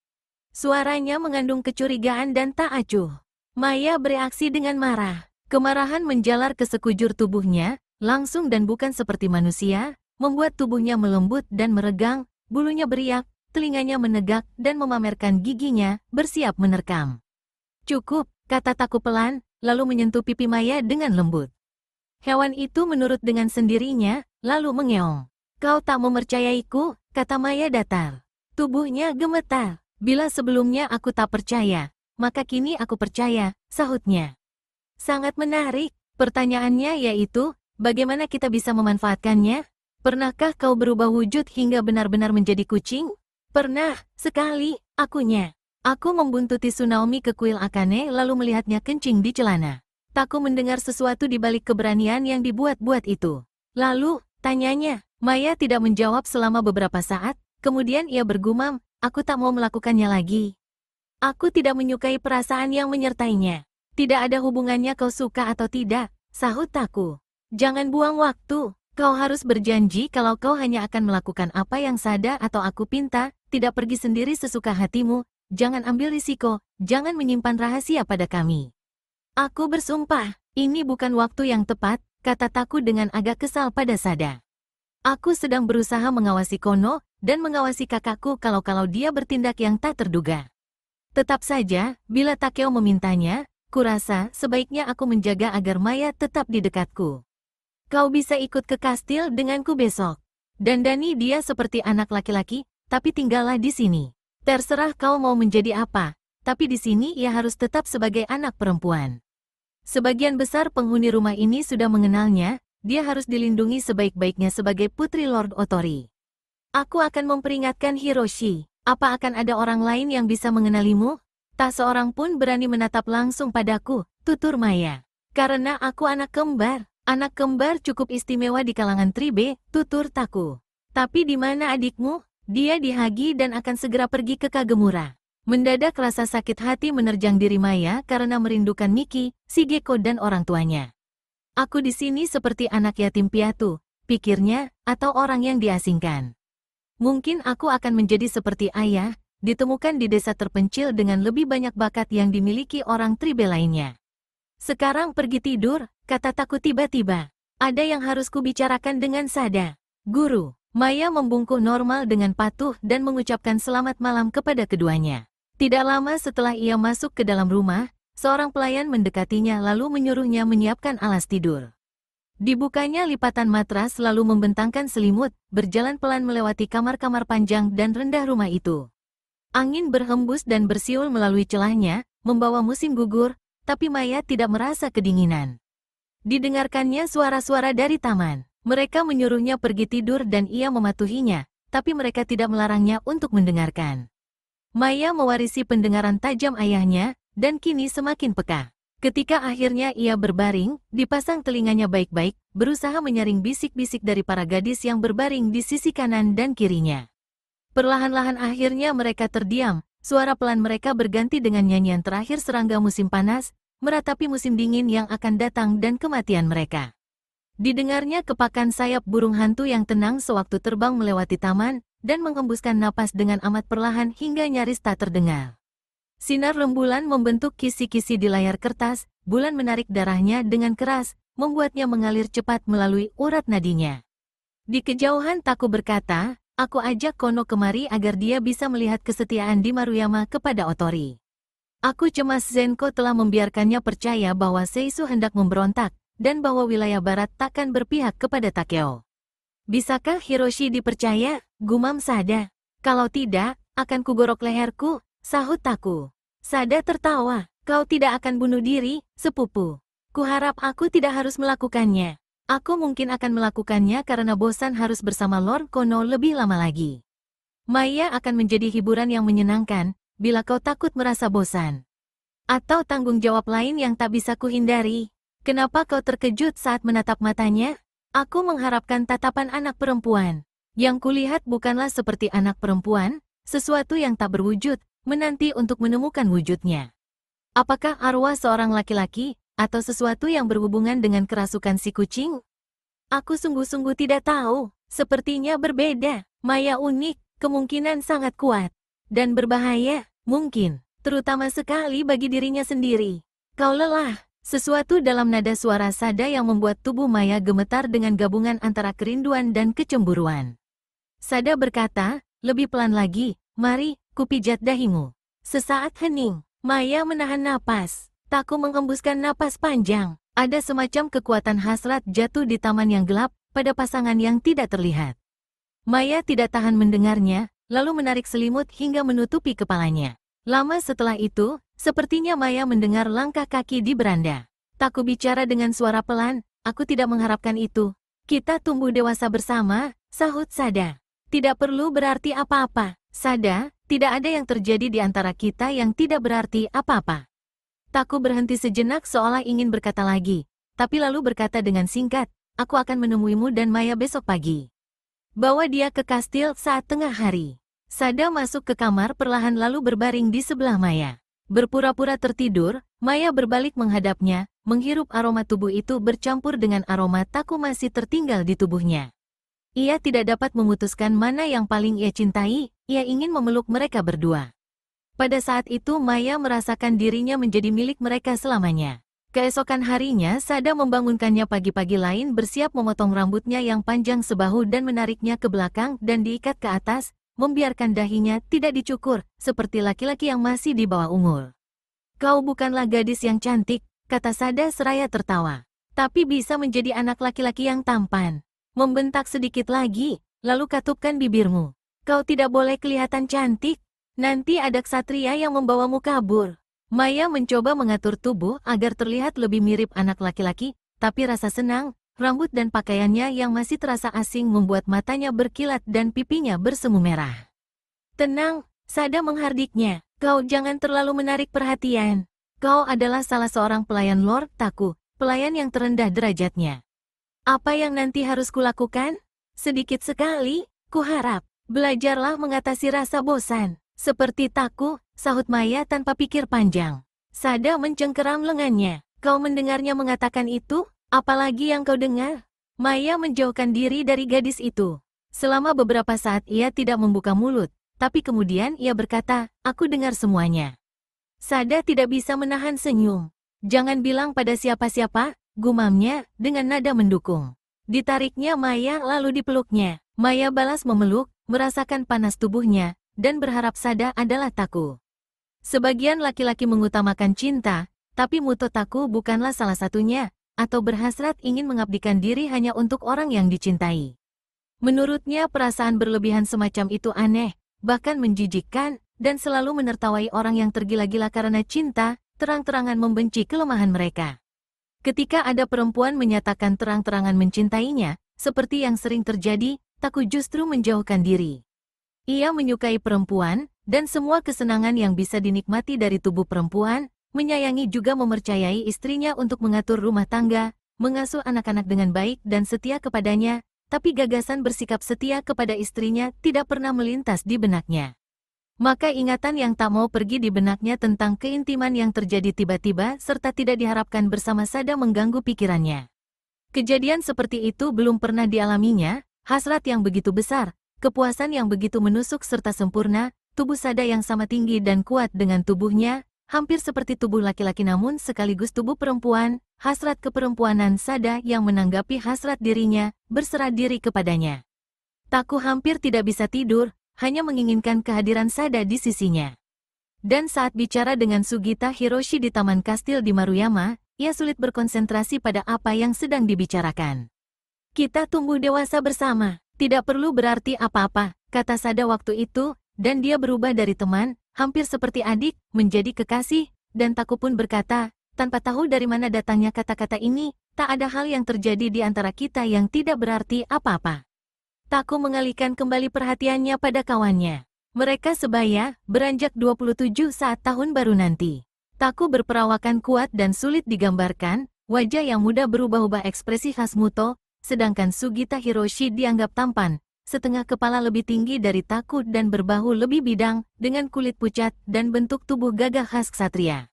Suaranya mengandung kecurigaan dan tak acuh. Maya bereaksi dengan marah. Kemarahan menjalar ke sekujur tubuhnya, langsung dan bukan seperti manusia, membuat tubuhnya melembut dan meregang, bulunya beriak, telinganya menegak dan memamerkan giginya, bersiap menerkam. Cukup, kata Taku pelan, lalu menyentuh pipi Maya dengan lembut. Hewan itu menurut dengan sendirinya, lalu mengeong. Kau tak mempercayaiku, kata Maya datar. Tubuhnya gemetar. Bila sebelumnya aku tak percaya, maka kini aku percaya, sahutnya. Sangat menarik. Pertanyaannya yaitu, bagaimana kita bisa memanfaatkannya? Pernahkah kau berubah wujud hingga benar-benar menjadi kucing? Pernah, sekali, akunya. Aku membuntuti Tsunaomi ke kuil Akane lalu melihatnya kencing di celana. Taku mendengar sesuatu di balik keberanian yang dibuat-buat itu. Lalu, tanyanya, Maya tidak menjawab selama beberapa saat, kemudian ia bergumam, aku tak mau melakukannya lagi. Aku tidak menyukai perasaan yang menyertainya. Tidak ada hubungannya kau suka atau tidak, sahut Taku. Jangan buang waktu, kau harus berjanji kalau kau hanya akan melakukan apa yang Sada atau aku pinta, tidak pergi sendiri sesuka hatimu, jangan ambil risiko, jangan menyimpan rahasia pada kami. Aku bersumpah, ini bukan waktu yang tepat, kata Taku dengan agak kesal pada Sada. Aku sedang berusaha mengawasi Kono, dan mengawasi kakakku kalau dia bertindak yang tak terduga. Tetap saja, bila Takeo memintanya, kurasa sebaiknya aku menjaga agar Maya tetap di dekatku. Kau bisa ikut ke kastil denganku besok. Dandani dia seperti anak laki-laki, tapi tinggallah di sini. Terserah kau mau menjadi apa, tapi di sini ia harus tetap sebagai anak perempuan. Sebagian besar penghuni rumah ini sudah mengenalnya, dia harus dilindungi sebaik-baiknya sebagai putri Lord Otori. Aku akan memperingatkan Hiroshi, apa akan ada orang lain yang bisa mengenalimu? Tak seorang pun berani menatap langsung padaku, tutur Maya. Karena aku anak kembar cukup istimewa di kalangan Tribe, tutur Taku. Tapi di mana adikmu? Dia di Hagi dan akan segera pergi ke Kagemura. Mendadak rasa sakit hati menerjang diri Maya karena merindukan Miki, Shigeko dan orang tuanya. Aku di sini seperti anak yatim piatu, pikirnya, atau orang yang diasingkan. Mungkin aku akan menjadi seperti ayah, ditemukan di desa terpencil dengan lebih banyak bakat yang dimiliki orang Tribe lainnya. Sekarang pergi tidur, kata Taku tiba-tiba. Ada yang harus kubicarakan dengan Sada. Guru, Maya membungkuk normal dengan patuh dan mengucapkan selamat malam kepada keduanya. Tidak lama setelah ia masuk ke dalam rumah, seorang pelayan mendekatinya lalu menyuruhnya menyiapkan alas tidur. Dibukanya lipatan matras lalu membentangkan selimut, berjalan pelan melewati kamar-kamar panjang dan rendah rumah itu. Angin berhembus dan bersiul melalui celahnya, membawa musim gugur, tapi Maya tidak merasa kedinginan. Didengarkannya suara-suara dari taman. Mereka menyuruhnya pergi tidur dan ia mematuhinya, tapi mereka tidak melarangnya untuk mendengarkan. Maya mewarisi pendengaran tajam ayahnya, dan kini semakin peka. Ketika akhirnya ia berbaring, dipasang telinganya baik-baik, berusaha menyaring bisik-bisik dari para gadis yang berbaring di sisi kanan dan kirinya. Perlahan-lahan akhirnya mereka terdiam, suara pelan mereka berganti dengan nyanyian terakhir serangga musim panas, meratapi musim dingin yang akan datang dan kematian mereka. Didengarnya kepakan sayap burung hantu yang tenang sewaktu terbang melewati taman, dan menghembuskan napas dengan amat perlahan hingga nyaris tak terdengar. Sinar rembulan membentuk kisi-kisi di layar kertas, bulan menarik darahnya dengan keras, membuatnya mengalir cepat melalui urat nadinya. Di kejauhan Taku berkata, aku ajak Kono kemari agar dia bisa melihat kesetiaan di Maruyama kepada Otori. Aku cemas Zenko telah membiarkannya percaya bahwa Seisu hendak memberontak, dan bahwa wilayah barat takkan berpihak kepada Takeo. Bisakah Hiroshi dipercaya? Gumam Sada. Kalau tidak, akan kugorok leherku, sahut Taku. Sada tertawa, kau tidak akan bunuh diri, sepupu. Kuharap aku tidak harus melakukannya. Aku mungkin akan melakukannya karena bosan harus bersama Lord Kono lebih lama lagi. Maya akan menjadi hiburan yang menyenangkan, bila kau takut merasa bosan. Atau tanggung jawab lain yang tak bisa kuhindari. Kenapa kau terkejut saat menatap matanya? Aku mengharapkan tatapan anak perempuan. Yang kulihat bukanlah seperti anak perempuan, sesuatu yang tak berwujud, menanti untuk menemukan wujudnya. Apakah arwah seorang laki-laki, atau sesuatu yang berhubungan dengan kerasukan si kucing? Aku sungguh-sungguh tidak tahu, sepertinya berbeda. Maya unik, kemungkinan sangat kuat. Dan berbahaya, mungkin, terutama sekali bagi dirinya sendiri. Kau lelah, Sesuatu dalam nada suara Sada yang membuat tubuh Maya gemetar dengan gabungan antara kerinduan dan kecemburuan. Sada berkata, lebih pelan lagi, mari, kupijat dahimu. Sesaat hening, Maya menahan napas. Taku menghembuskan napas panjang. Ada semacam kekuatan hasrat jatuh di taman yang gelap, pada pasangan yang tidak terlihat. Maya tidak tahan mendengarnya, lalu menarik selimut hingga menutupi kepalanya. Lama setelah itu, sepertinya Maya mendengar langkah kaki di beranda. Taku bicara dengan suara pelan, aku tidak mengharapkan itu. Kita tumbuh dewasa bersama, sahut Sada. Tidak perlu berarti apa-apa. Sada, tidak ada yang terjadi di antara kita yang tidak berarti apa-apa. Taku berhenti sejenak seolah ingin berkata lagi, tapi lalu berkata dengan singkat, aku akan menemuimu dan Maya besok pagi. Bawa dia ke kastil saat tengah hari. Sada masuk ke kamar perlahan lalu berbaring di sebelah Maya. Berpura-pura tertidur, Maya berbalik menghadapnya, menghirup aroma tubuh itu bercampur dengan aroma Taku masih tertinggal di tubuhnya. Ia tidak dapat memutuskan mana yang paling ia cintai, ia ingin memeluk mereka berdua. Pada saat itu Maya merasakan dirinya menjadi milik mereka selamanya. Keesokan harinya Sada membangunkannya pagi-pagi lain bersiap memotong rambutnya yang panjang sebahu dan menariknya ke belakang dan diikat ke atas, membiarkan dahinya tidak dicukur, seperti laki-laki yang masih di bawah umur. Kau bukanlah gadis yang cantik, kata Sada seraya tertawa. Tapi bisa menjadi anak laki-laki yang tampan. Membentak sedikit lagi, lalu katupkan bibirmu. Kau tidak boleh kelihatan cantik, nanti ada ksatria yang membawamu kabur. Maya mencoba mengatur tubuh agar terlihat lebih mirip anak laki-laki, tapi rasa senang, rambut dan pakaiannya yang masih terasa asing membuat matanya berkilat dan pipinya bersemu merah. Tenang, Sada menghardiknya, kau jangan terlalu menarik perhatian. Kau adalah salah seorang pelayan Lord Taku, pelayan yang terendah derajatnya. Apa yang nanti harus kulakukan? Sedikit sekali, kuharap. Belajarlah mengatasi rasa bosan. Seperti Taku, sahut Maya tanpa pikir panjang. Sada mencengkeram lengannya. Kau mendengarnya mengatakan itu? Apalagi yang kau dengar? Maya menjauhkan diri dari gadis itu. Selama beberapa saat ia tidak membuka mulut, tapi kemudian ia berkata, aku dengar semuanya. Sada tidak bisa menahan senyum. Jangan bilang pada siapa-siapa, gumamnya, dengan nada mendukung. Ditariknya Maya lalu dipeluknya. Maya balas memeluk, merasakan panas tubuhnya, dan berharap Sada adalah Taku. Sebagian laki-laki mengutamakan cinta, tapi Muto Taku bukanlah salah satunya, atau berhasrat ingin mengabdikan diri hanya untuk orang yang dicintai. Menurutnya perasaan berlebihan semacam itu aneh, bahkan menjijikkan, dan selalu menertawai orang yang tergila-gila karena cinta, terang-terangan membenci kelemahan mereka. Ketika ada perempuan menyatakan terang-terangan mencintainya, seperti yang sering terjadi, Taku justru menjauhkan diri. Ia menyukai perempuan, dan semua kesenangan yang bisa dinikmati dari tubuh perempuan, menyayangi juga mempercayai istrinya untuk mengatur rumah tangga, mengasuh anak-anak dengan baik dan setia kepadanya, tapi gagasan bersikap setia kepada istrinya tidak pernah melintas di benaknya. Maka ingatan yang tak mau pergi di benaknya tentang keintiman yang terjadi tiba-tiba serta tidak diharapkan bersama Sada mengganggu pikirannya. Kejadian seperti itu belum pernah dialaminya, hasrat yang begitu besar, kepuasan yang begitu menusuk serta sempurna, tubuh Sada yang sama tinggi dan kuat dengan tubuhnya, hampir seperti tubuh laki-laki namun sekaligus tubuh perempuan, hasrat keperempuanan Sada yang menanggapi hasrat dirinya, berserah diri kepadanya. Taku hampir tidak bisa tidur, hanya menginginkan kehadiran Sada di sisinya. Dan saat bicara dengan Sugita Hiroshi di taman kastil di Maruyama, ia sulit berkonsentrasi pada apa yang sedang dibicarakan. Kita tumbuh dewasa bersama. Tidak perlu berarti apa-apa, kata Sada waktu itu, dan dia berubah dari teman, hampir seperti adik, menjadi kekasih, dan Taku pun berkata, tanpa tahu dari mana datangnya kata-kata ini, tak ada hal yang terjadi di antara kita yang tidak berarti apa-apa. Taku mengalihkan kembali perhatiannya pada kawannya. Mereka sebaya, beranjak 27 saat tahun baru nanti. Taku berperawakan kuat dan sulit digambarkan, wajah yang muda berubah-ubah ekspresi khas Muto, sedangkan Sugita Hiroshi dianggap tampan, setengah kepala lebih tinggi dari Taku dan berbahu lebih bidang, dengan kulit pucat dan bentuk tubuh gagah khas ksatria.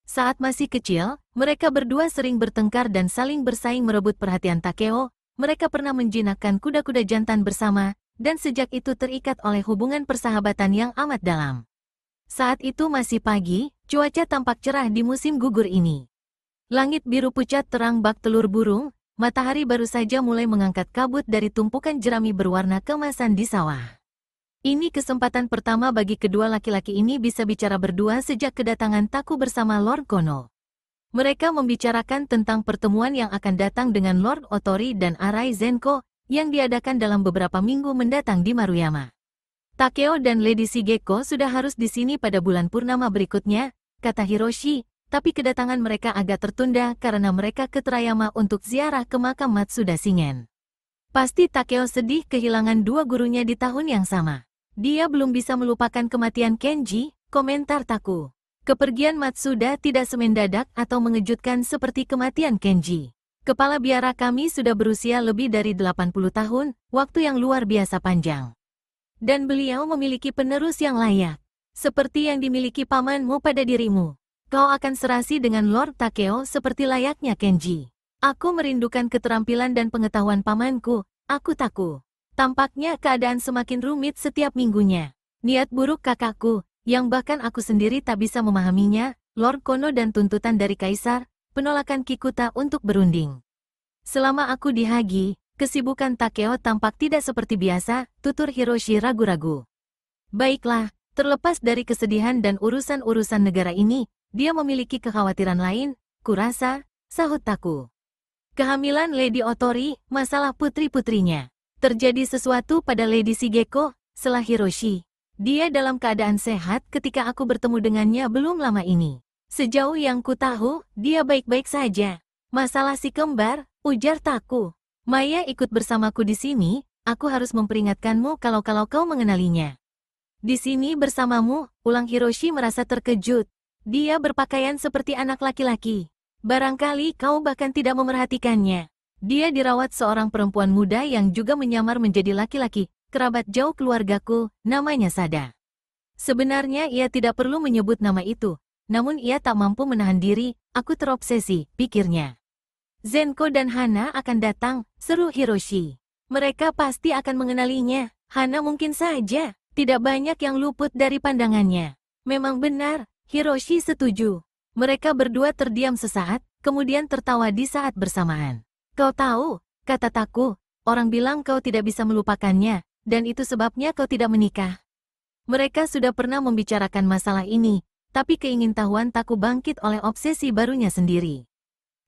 Saat masih kecil, mereka berdua sering bertengkar dan saling bersaing merebut perhatian Takeo, mereka pernah menjinakkan kuda-kuda jantan bersama, dan sejak itu terikat oleh hubungan persahabatan yang amat dalam. Saat itu masih pagi, cuaca tampak cerah di musim gugur ini. Langit biru pucat terang bak telur burung, matahari baru saja mulai mengangkat kabut dari tumpukan jerami berwarna keemasan di sawah. Ini kesempatan pertama bagi kedua laki-laki ini bisa bicara berdua sejak kedatangan Taku bersama Lord Kono. Mereka membicarakan tentang pertemuan yang akan datang dengan Lord Otori dan Arai Zenko yang diadakan dalam beberapa minggu mendatang di Maruyama. Takeo dan Lady Shigeko sudah harus di sini pada bulan purnama berikutnya, kata Hiroshi, tapi kedatangan mereka agak tertunda karena mereka ke Terayama untuk ziarah ke makam Matsuda Shingen. Pasti Takeo sedih kehilangan dua gurunya di tahun yang sama. Dia belum bisa melupakan kematian Kenji, komentar Taku. Kepergian Matsuda tidak semendadak atau mengejutkan seperti kematian Kenji. Kepala biara kami sudah berusia lebih dari 80 tahun, waktu yang luar biasa panjang. Dan beliau memiliki penerus yang layak. Seperti yang dimiliki pamanmu pada dirimu. Kau akan serasi dengan Lord Takeo seperti layaknya Kenji. Aku merindukan keterampilan dan pengetahuan pamanku, aku Taku. Tampaknya keadaan semakin rumit setiap minggunya. Niat buruk kakakku, yang bahkan aku sendiri tak bisa memahaminya, Lord Kono dan tuntutan dari Kaisar, penolakan Kikuta untuk berunding. Selama aku di Hagi, kesibukan Takeo tampak tidak seperti biasa, tutur Hiroshi ragu-ragu. Baiklah, terlepas dari kesedihan dan urusan-urusan negara ini, dia memiliki kekhawatiran lain, kurasa, sahut Taku. Kehamilan Lady Otori, masalah putri-putrinya. Terjadi sesuatu pada Lady Shigeko, selah Hiroshi. Dia dalam keadaan sehat ketika aku bertemu dengannya belum lama ini. Sejauh yang ku tahu, dia baik-baik saja. Masalah si kembar, ujar Taku. Maya ikut bersamaku di sini, aku harus memperingatkanmu kalau kau mengenalinya. Di sini bersamamu, ulang Hiroshi merasa terkejut. Dia berpakaian seperti anak laki-laki. Barangkali kau bahkan tidak memerhatikannya. Dia dirawat seorang perempuan muda yang juga menyamar menjadi laki-laki, kerabat jauh keluargaku, namanya Sada. Sebenarnya ia tidak perlu menyebut nama itu, namun ia tak mampu menahan diri, aku terobsesi, pikirnya. Zenko dan Hana akan datang, seru Hiroshi. Mereka pasti akan mengenalinya, Hana mungkin saja, tidak banyak yang luput dari pandangannya. Memang benar, Hiroshi setuju. Mereka berdua terdiam sesaat, kemudian tertawa di saat bersamaan. Kau tahu, kata Taku, orang bilang kau tidak bisa melupakannya, dan itu sebabnya kau tidak menikah. Mereka sudah pernah membicarakan masalah ini, tapi keingintahuan Taku bangkit oleh obsesi barunya sendiri.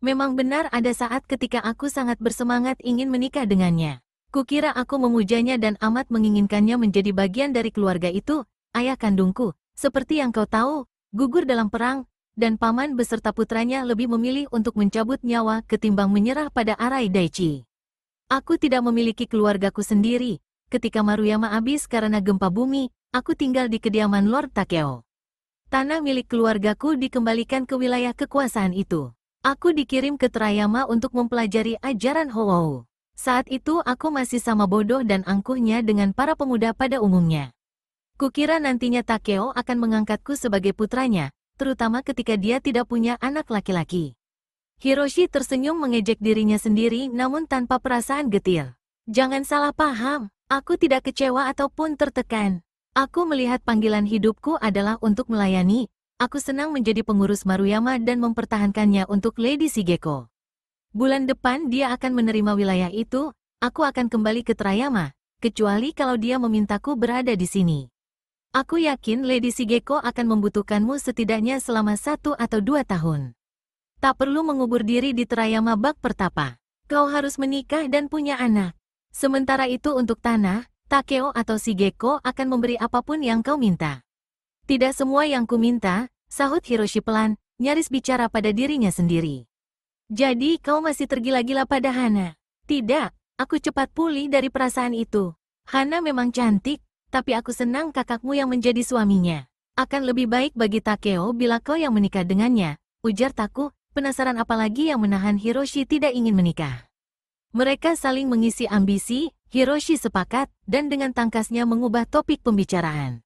Memang benar ada saat ketika aku sangat bersemangat ingin menikah dengannya. Kukira aku memujanya dan amat menginginkannya menjadi bagian dari keluarga itu, ayah kandungku, seperti yang kau tahu, gugur dalam perang, dan paman beserta putranya lebih memilih untuk mencabut nyawa ketimbang menyerah pada Arai Daichi. Aku tidak memiliki keluargaku sendiri. Ketika Maruyama habis karena gempa bumi, aku tinggal di kediaman Lord Takeo. Tanah milik keluargaku dikembalikan ke wilayah kekuasaan itu. Aku dikirim ke Terayama untuk mempelajari ajaran Hou. Saat itu aku masih sama bodoh dan angkuhnya dengan para pemuda pada umumnya. Kukira nantinya Takeo akan mengangkatku sebagai putranya, terutama ketika dia tidak punya anak laki-laki. Hiroshi tersenyum mengejek dirinya sendiri namun tanpa perasaan getir. Jangan salah paham, aku tidak kecewa ataupun tertekan. Aku melihat panggilan hidupku adalah untuk melayani. Aku senang menjadi pengurus Maruyama dan mempertahankannya untuk Lady Shigeko. Bulan depan dia akan menerima wilayah itu, aku akan kembali ke Terayama, kecuali kalau dia memintaku berada di sini. Aku yakin Lady Shigeko akan membutuhkanmu setidaknya selama 1 atau 2 tahun. Tak perlu mengubur diri di Terayama bak pertapa. Kau harus menikah dan punya anak. Sementara itu untuk tanah, Takeo atau Shigeko akan memberi apapun yang kau minta. Tidak semua yang ku minta, sahut Hiroshi pelan, nyaris bicara pada dirinya sendiri. Jadi kau masih tergila-gila pada Hana? Tidak, aku cepat pulih dari perasaan itu. Hana memang cantik, tapi aku senang kakakmu yang menjadi suaminya. Akan lebih baik bagi Takeo bila kau yang menikah dengannya, ujar Taku, penasaran apalagi yang menahan Hiroshi tidak ingin menikah. Mereka saling mengisi ambisi, Hiroshi sepakat, dan dengan tangkasnya mengubah topik pembicaraan.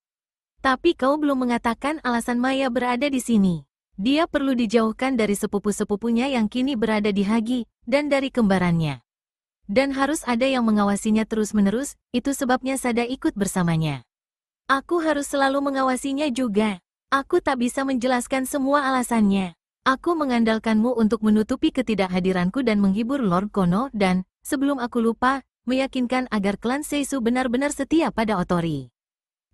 Tapi kau belum mengatakan alasan Maya berada di sini. Dia perlu dijauhkan dari sepupu-sepupunya yang kini berada di Hagi, dan dari kembarannya. Dan harus ada yang mengawasinya terus-menerus, itu sebabnya Sada ikut bersamanya. Aku harus selalu mengawasinya juga. Aku tak bisa menjelaskan semua alasannya. Aku mengandalkanmu untuk menutupi ketidakhadiranku dan menghibur Lord Kono dan, sebelum aku lupa, meyakinkan agar klan Seisu benar-benar setia pada Otori.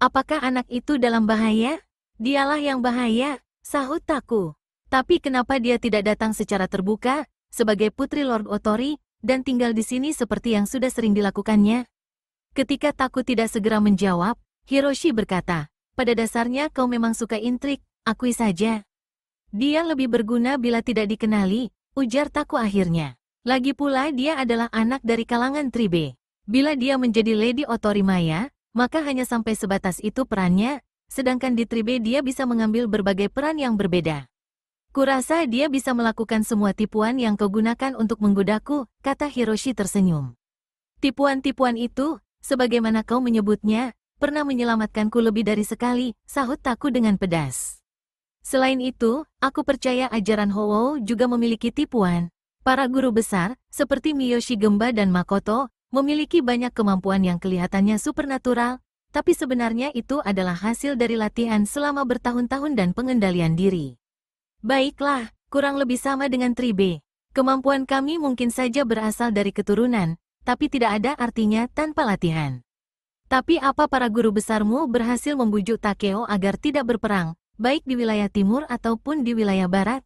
Apakah anak itu dalam bahaya? Dialah yang bahaya, sahut Taku. Tapi kenapa dia tidak datang secara terbuka, sebagai putri Lord Otori, dan tinggal di sini seperti yang sudah sering dilakukannya? Ketika Taku tidak segera menjawab, Hiroshi berkata, pada dasarnya kau memang suka intrik, akui saja. Dia lebih berguna bila tidak dikenali, ujar Taku akhirnya. Lagi pula dia adalah anak dari kalangan Tribe. Bila dia menjadi Lady Otori Maya, maka hanya sampai sebatas itu perannya, sedangkan di Tribe dia bisa mengambil berbagai peran yang berbeda. Kurasa dia bisa melakukan semua tipuan yang kau gunakan untuk menggodaku, kata Hiroshi tersenyum. Tipuan-tipuan itu, sebagaimana kau menyebutnya, pernah menyelamatkanku lebih dari sekali, sahut Taku dengan pedas. Selain itu, aku percaya ajaran Howo juga memiliki tipuan. Para guru besar, seperti Miyoshi Gemba dan Makoto, memiliki banyak kemampuan yang kelihatannya supernatural, tapi sebenarnya itu adalah hasil dari latihan selama bertahun-tahun dan pengendalian diri. Baiklah, kurang lebih sama dengan Tribe. Kemampuan kami mungkin saja berasal dari keturunan, tapi tidak ada artinya tanpa latihan. Tapi apa para guru besarmu berhasil membujuk Takeo agar tidak berperang, baik di wilayah timur ataupun di wilayah barat?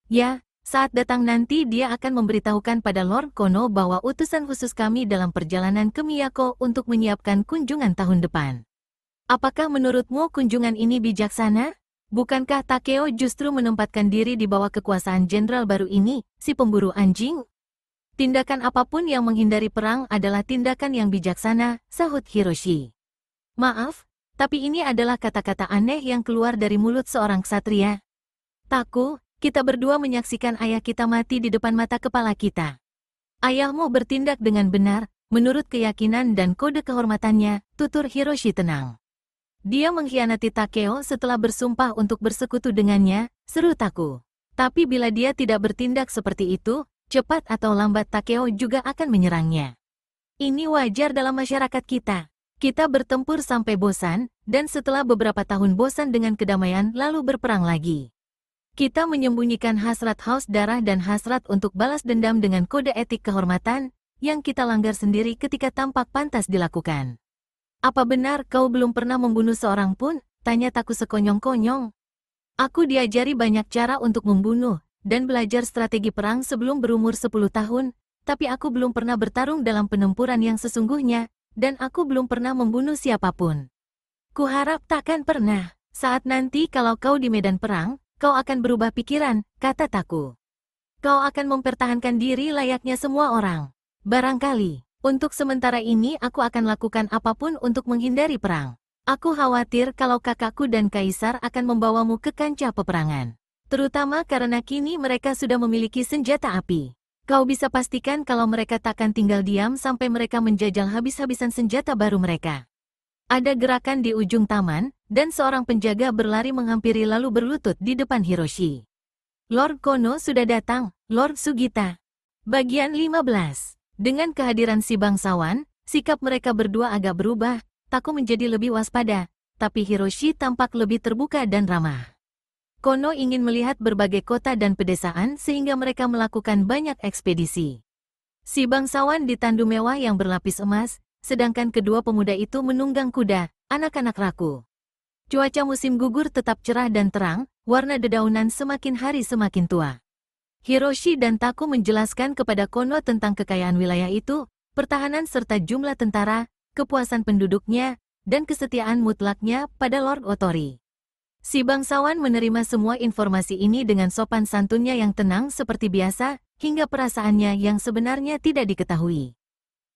Ya, saat datang nanti dia akan memberitahukan pada Lord Kono bahwa utusan khusus kami dalam perjalanan ke Miyako untuk menyiapkan kunjungan tahun depan. Apakah menurutmu kunjungan ini bijaksana? Bukankah Takeo justru menempatkan diri di bawah kekuasaan jenderal baru ini, si pemburu anjing? Tindakan apapun yang menghindari perang adalah tindakan yang bijaksana, sahut Hiroshi. Maaf, tapi ini adalah kata-kata aneh yang keluar dari mulut seorang ksatria. Taku, kita berdua menyaksikan ayah kita mati di depan mata kepala kita. Ayahmu bertindak dengan benar, menurut keyakinan dan kode kehormatannya, tutur Hiroshi tenang. Dia mengkhianati Takeo setelah bersumpah untuk bersekutu dengannya, seru Taku. Tapi bila dia tidak bertindak seperti itu, cepat atau lambat Takeo juga akan menyerangnya. Ini wajar dalam masyarakat kita. Kita bertempur sampai bosan, dan setelah beberapa tahun bosan dengan kedamaian lalu berperang lagi. Kita menyembunyikan hasrat haus darah dan hasrat untuk balas dendam dengan kode etik kehormatan, yang kita langgar sendiri ketika tampak pantas dilakukan. Apa benar kau belum pernah membunuh seorang pun? Tanya Taku sekonyong-konyong. Aku diajari banyak cara untuk membunuh, dan belajar strategi perang sebelum berumur 10 tahun, tapi aku belum pernah bertarung dalam penempuran yang sesungguhnya, dan aku belum pernah membunuh siapapun. Kuharap takkan pernah. Saat nanti kalau kau di medan perang, kau akan berubah pikiran, kata Taku. Kau akan mempertahankan diri layaknya semua orang. Barangkali, untuk sementara ini aku akan lakukan apapun untuk menghindari perang. Aku khawatir kalau kakakku dan kaisar akan membawamu ke kancah peperangan. Terutama karena kini mereka sudah memiliki senjata api. Kau bisa pastikan kalau mereka takkan tinggal diam sampai mereka menjajal habis-habisan senjata baru mereka. Ada gerakan di ujung taman, dan seorang penjaga berlari menghampiri lalu berlutut di depan Hiroshi. Lord Kono sudah datang, Lord Sugita. Bagian 15. Dengan kehadiran si bangsawan, sikap mereka berdua agak berubah, Taku menjadi lebih waspada, tapi Hiroshi tampak lebih terbuka dan ramah. Kono ingin melihat berbagai kota dan pedesaan sehingga mereka melakukan banyak ekspedisi. Si bangsawan ditandu mewah yang berlapis emas, sedangkan kedua pemuda itu menunggang kuda, anak-anak raku. Cuaca musim gugur tetap cerah dan terang, warna dedaunan semakin hari semakin tua. Hiroshi dan Taku menjelaskan kepada Kono tentang kekayaan wilayah itu, pertahanan serta jumlah tentara, kepuasan penduduknya, dan kesetiaan mutlaknya pada Lord Otori. Si bangsawan menerima semua informasi ini dengan sopan santunnya yang tenang seperti biasa, hingga perasaannya yang sebenarnya tidak diketahui.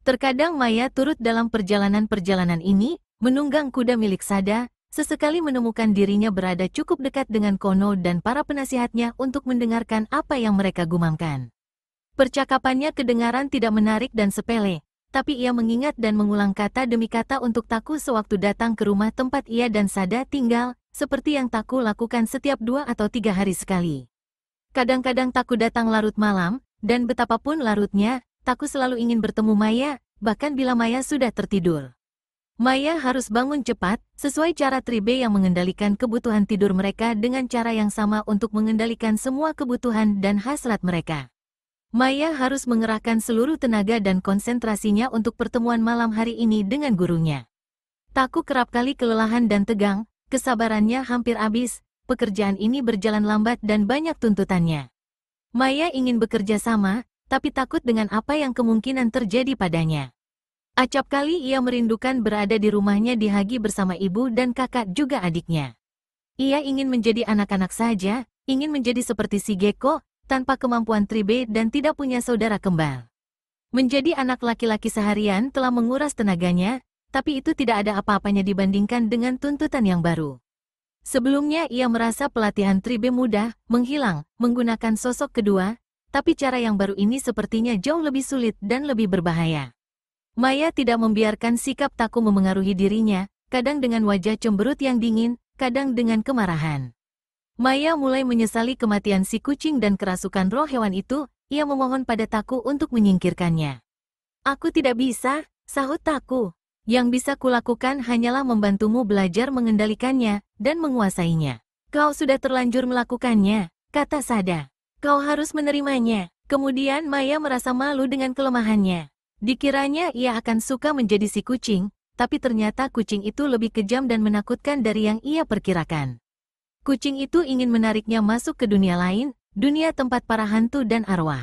Terkadang Maya turut dalam perjalanan-perjalanan ini, menunggang kuda milik Sada, sesekali menemukan dirinya berada cukup dekat dengan Kono dan para penasihatnya untuk mendengarkan apa yang mereka gumamkan. Percakapannya kedengaran tidak menarik dan sepele, tapi ia mengingat dan mengulang kata demi kata untuk Taku sewaktu datang ke rumah tempat ia dan Sada tinggal, seperti yang Taku lakukan setiap 2 atau 3 hari sekali. Kadang-kadang Taku datang larut malam, dan betapapun larutnya, Taku selalu ingin bertemu Maya, bahkan bila Maya sudah tertidur. Maya harus bangun cepat, sesuai cara Tribe yang mengendalikan kebutuhan tidur mereka dengan cara yang sama untuk mengendalikan semua kebutuhan dan hasrat mereka. Maya harus mengerahkan seluruh tenaga dan konsentrasinya untuk pertemuan malam hari ini dengan gurunya. Taku kerap kali kelelahan dan tegang, kesabarannya hampir habis, pekerjaan ini berjalan lambat dan banyak tuntutannya. Maya ingin bekerja sama, tapi takut dengan apa yang kemungkinan terjadi padanya. Acap kali ia merindukan berada di rumahnya di Hagi bersama ibu dan kakak juga adiknya. Ia ingin menjadi anak-anak saja, ingin menjadi seperti Shigeko, tanpa kemampuan Tribe dan tidak punya saudara kembar. Menjadi anak laki-laki seharian telah menguras tenaganya, tapi itu tidak ada apa-apanya dibandingkan dengan tuntutan yang baru. Sebelumnya ia merasa pelatihan Tribe mudah, menghilang, menggunakan sosok kedua, tapi cara yang baru ini sepertinya jauh lebih sulit dan lebih berbahaya. Maya tidak membiarkan sikap Taku memengaruhi dirinya, kadang dengan wajah cemberut yang dingin, kadang dengan kemarahan. Maya mulai menyesali kematian si kucing dan kerasukan roh hewan itu, ia memohon pada Taku untuk menyingkirkannya. Aku tidak bisa, sahut Taku. Yang bisa kulakukan hanyalah membantumu belajar mengendalikannya dan menguasainya. Kau sudah terlanjur melakukannya, kata Sada. Kau harus menerimanya. Kemudian Maya merasa malu dengan kelemahannya. Dikiranya ia akan suka menjadi si kucing, tapi ternyata kucing itu lebih kejam dan menakutkan dari yang ia perkirakan. Kucing itu ingin menariknya masuk ke dunia lain, dunia tempat para hantu dan arwah.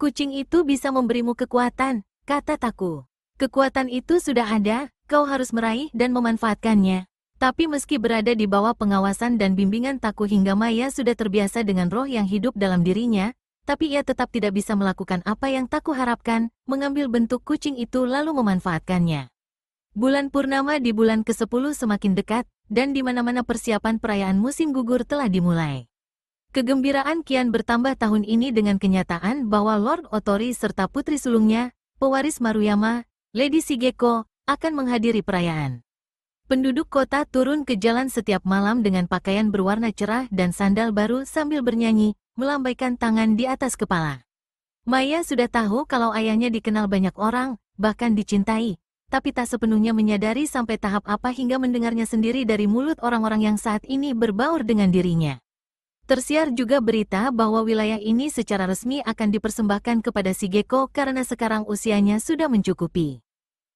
Kucing itu bisa memberimu kekuatan, kata Taku. Kekuatan itu sudah ada, kau harus meraih dan memanfaatkannya. Tapi meski berada di bawah pengawasan dan bimbingan Taku hingga Maya sudah terbiasa dengan roh yang hidup dalam dirinya, tapi ia tetap tidak bisa melakukan apa yang Taku harapkan, mengambil bentuk kucing itu lalu memanfaatkannya. Bulan purnama di bulan ke-10 semakin dekat, dan di mana-mana persiapan perayaan musim gugur telah dimulai. Kegembiraan kian bertambah tahun ini dengan kenyataan bahwa Lord Otori serta putri sulungnya, pewaris Maruyama, Lady Shigeko, akan menghadiri perayaan. Penduduk kota turun ke jalan setiap malam dengan pakaian berwarna cerah dan sandal baru sambil bernyanyi, melambaikan tangan di atas kepala. Maya sudah tahu kalau ayahnya dikenal banyak orang, bahkan dicintai, tapi tak sepenuhnya menyadari sampai tahap apa hingga mendengarnya sendiri dari mulut orang-orang yang saat ini berbaur dengan dirinya. Tersiar juga berita bahwa wilayah ini secara resmi akan dipersembahkan kepada Shigeko karena sekarang usianya sudah mencukupi.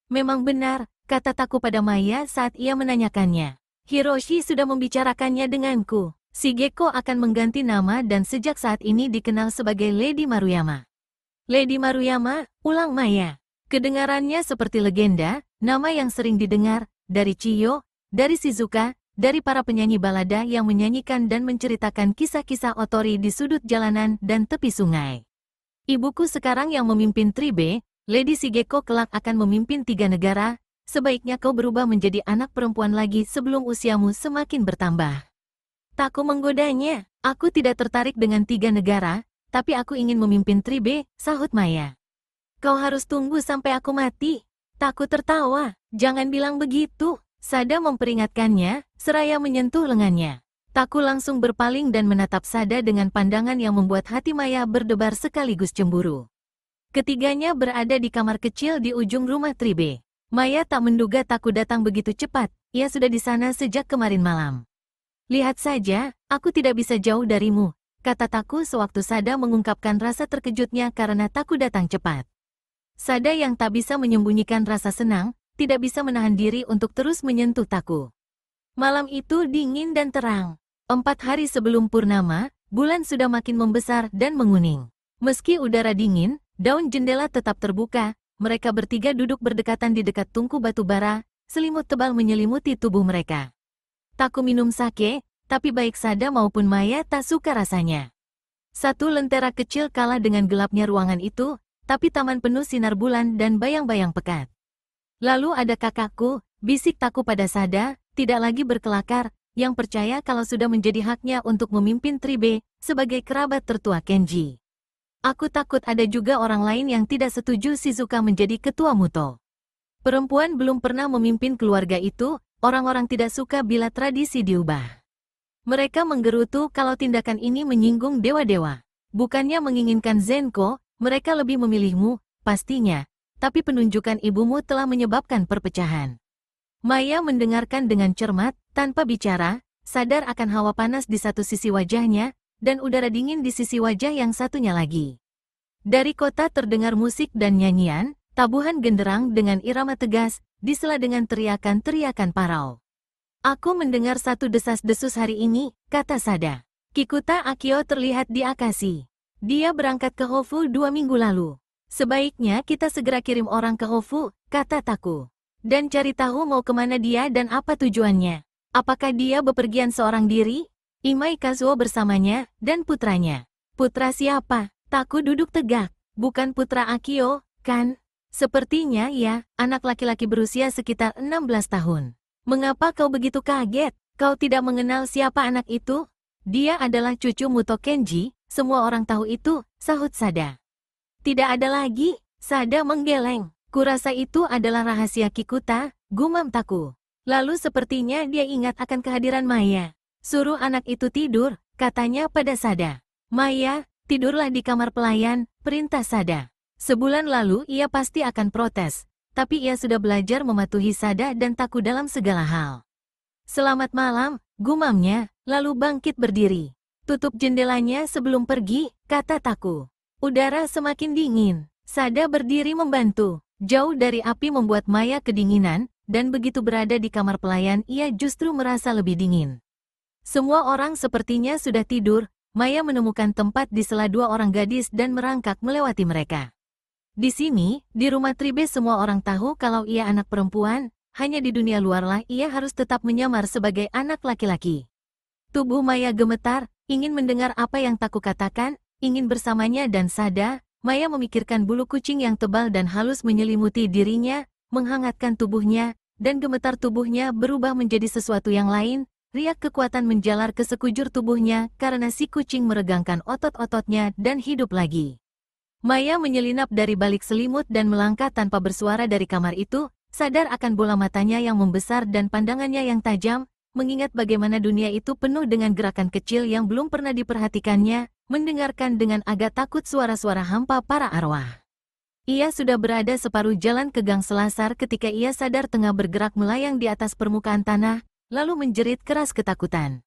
Memang benar, kata Taku pada Maya saat ia menanyakannya. Hiroshi sudah membicarakannya denganku. Shigeko akan mengganti nama dan sejak saat ini dikenal sebagai Lady Maruyama. Lady Maruyama, ulang Maya. Kedengarannya seperti legenda, nama yang sering didengar, dari Chiyo, dari Shizuka, dari para penyanyi balada yang menyanyikan dan menceritakan kisah-kisah Otori di sudut jalanan dan tepi sungai. Ibuku sekarang yang memimpin Tribe, Lady Shigeko kelak akan memimpin 3 negara, sebaiknya kau berubah menjadi anak perempuan lagi sebelum usiamu semakin bertambah. Taku menggodanya, aku tidak tertarik dengan 3 negara, tapi aku ingin memimpin Tribe, sahut Maya. Kau harus tunggu sampai aku mati. Taku tertawa, jangan bilang begitu. Sada memperingatkannya, seraya menyentuh lengannya. Taku langsung berpaling dan menatap Sada dengan pandangan yang membuat hati Maya berdebar sekaligus cemburu. Ketiganya berada di kamar kecil di ujung rumah Tribe. Maya tak menduga Taku datang begitu cepat, ia sudah di sana sejak kemarin malam. Lihat saja, aku tidak bisa jauh darimu, kata Taku sewaktu Sada mengungkapkan rasa terkejutnya karena Taku datang cepat. Sada yang tak bisa menyembunyikan rasa senang, tidak bisa menahan diri untuk terus menyentuh Taku. Malam itu dingin dan terang. 4 hari sebelum purnama, bulan sudah makin membesar dan menguning. Meski udara dingin, daun jendela tetap terbuka, mereka bertiga duduk berdekatan di dekat tungku batu bara, selimut tebal menyelimuti tubuh mereka. Taku minum sake, tapi baik Sada maupun Maya tak suka rasanya. Satu lentera kecil kalah dengan gelapnya ruangan itu, tapi taman penuh sinar bulan dan bayang-bayang pekat. Lalu ada kakakku, bisik Taku pada Sada, tidak lagi berkelakar, yang percaya kalau sudah menjadi haknya untuk memimpin Tribe, sebagai kerabat tertua Kenji. Aku takut ada juga orang lain yang tidak setuju Shizuka menjadi ketua Muto. Perempuan belum pernah memimpin keluarga itu, orang-orang tidak suka bila tradisi diubah. Mereka menggerutu kalau tindakan ini menyinggung dewa-dewa. Bukannya menginginkan Zenko, mereka lebih memilihmu, pastinya, tapi penunjukan ibumu telah menyebabkan perpecahan. Maya mendengarkan dengan cermat, tanpa bicara, sadar akan hawa panas di satu sisi wajahnya, dan udara dingin di sisi wajah yang satunya lagi. Dari kota terdengar musik dan nyanyian, tabuhan genderang dengan irama tegas, disela dengan teriakan-teriakan parau. Aku mendengar satu desas-desus hari ini, kata Sada. Kikuta Akio terlihat di Akashi. Dia berangkat ke Hofu 2 minggu lalu. Sebaiknya kita segera kirim orang ke Hofu, kata Taku. Dan cari tahu mau kemana dia dan apa tujuannya. Apakah dia bepergian seorang diri? Imai Kazuo bersamanya, dan putranya. Putra siapa? Taku duduk tegak. Bukan putra Akio, kan? Sepertinya ya, anak laki-laki berusia sekitar 16 tahun. Mengapa kau begitu kaget? Kau tidak mengenal siapa anak itu? Dia adalah cucu Muto Kenji, semua orang tahu itu, sahut Sada. Tidak ada lagi, Sada menggeleng. Kurasa itu adalah rahasia Kikuta, gumam Taku. Lalu sepertinya dia ingat akan kehadiran Maya. Suruh anak itu tidur, katanya pada Sada. Maya, tidurlah di kamar pelayan, perintah Sada. Sebulan lalu ia pasti akan protes, tapi ia sudah belajar mematuhi Sada dan Taku dalam segala hal. Selamat malam, gumamnya, lalu bangkit berdiri. Tutup jendelanya sebelum pergi, kata Taku. Udara semakin dingin. Sada berdiri membantu. Jauh dari api membuat Maya kedinginan, dan begitu berada di kamar pelayan ia justru merasa lebih dingin. Semua orang sepertinya sudah tidur, Maya menemukan tempat di sela 2 orang gadis dan merangkak melewati mereka. Di sini, di rumah Tribe semua orang tahu kalau ia anak perempuan, hanya di dunia luarlah ia harus tetap menyamar sebagai anak laki-laki. Tubuh Maya gemetar, ingin mendengar apa yang Taku katakan, ingin bersamanya dan Sada. Maya memikirkan bulu kucing yang tebal dan halus menyelimuti dirinya, menghangatkan tubuhnya, dan gemetar tubuhnya berubah menjadi sesuatu yang lain, riak kekuatan menjalar ke sekujur tubuhnya karena si kucing meregangkan otot-ototnya dan hidup lagi. Maya menyelinap dari balik selimut dan melangkah tanpa bersuara dari kamar itu, sadar akan bola matanya yang membesar dan pandangannya yang tajam, mengingat bagaimana dunia itu penuh dengan gerakan kecil yang belum pernah diperhatikannya, mendengarkan dengan agak takut suara-suara hampa para arwah. Ia sudah berada separuh jalan ke gang Selasar ketika ia sadar tengah bergerak melayang di atas permukaan tanah, lalu menjerit keras ketakutan.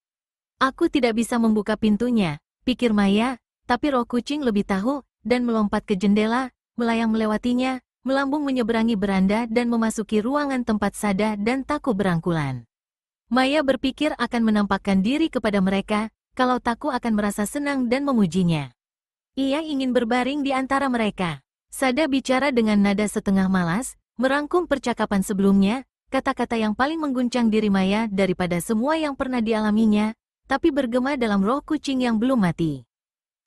Aku tidak bisa membuka pintunya, pikir Maya, tapi roh kucing lebih tahu, dan melompat ke jendela, melayang melewatinya, melambung menyeberangi beranda dan memasuki ruangan tempat Sada dan Taku berangkulan. Maya berpikir akan menampakkan diri kepada mereka, kalau Taku akan merasa senang dan memujinya. Ia ingin berbaring di antara mereka. Sada bicara dengan nada setengah malas, merangkum percakapan sebelumnya, kata-kata yang paling mengguncang diri Maya daripada semua yang pernah dialaminya, tapi bergema dalam roh kucing yang belum mati.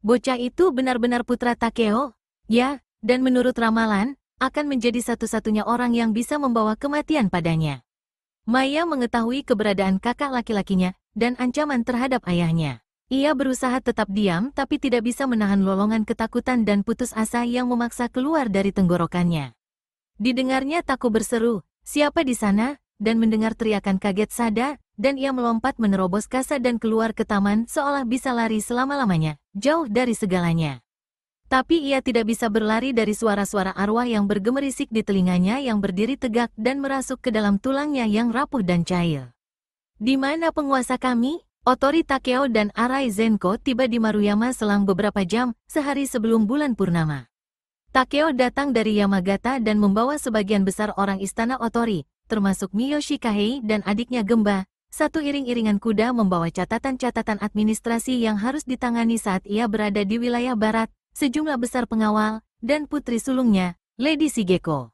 Bocah itu benar-benar putra Takeo? Ya, dan menurut ramalan, akan menjadi satu-satunya orang yang bisa membawa kematian padanya. Maya mengetahui keberadaan kakak laki-lakinya, dan ancaman terhadap ayahnya. Ia berusaha tetap diam tapi tidak bisa menahan lolongan ketakutan dan putus asa yang memaksa keluar dari tenggorokannya. Didengarnya Taku berseru, siapa di sana? Dan mendengar teriakan kaget Sada, dan ia melompat menerobos kasa dan keluar ke taman seolah bisa lari selama-lamanya, jauh dari segalanya. Tapi ia tidak bisa berlari dari suara-suara arwah yang bergemerisik di telinganya yang berdiri tegak dan merasuk ke dalam tulangnya yang rapuh dan cair. Di mana penguasa kami? Otori Takeo dan Arai Zenko tiba di Maruyama selang beberapa jam, sehari sebelum bulan purnama. Takeo datang dari Yamagata dan membawa sebagian besar orang istana Otori, termasuk Miyoshi Kahei dan adiknya Gemba, satu iring-iringan kuda membawa catatan-catatan administrasi yang harus ditangani saat ia berada di wilayah barat, sejumlah besar pengawal, dan putri sulungnya, Lady Shigeko.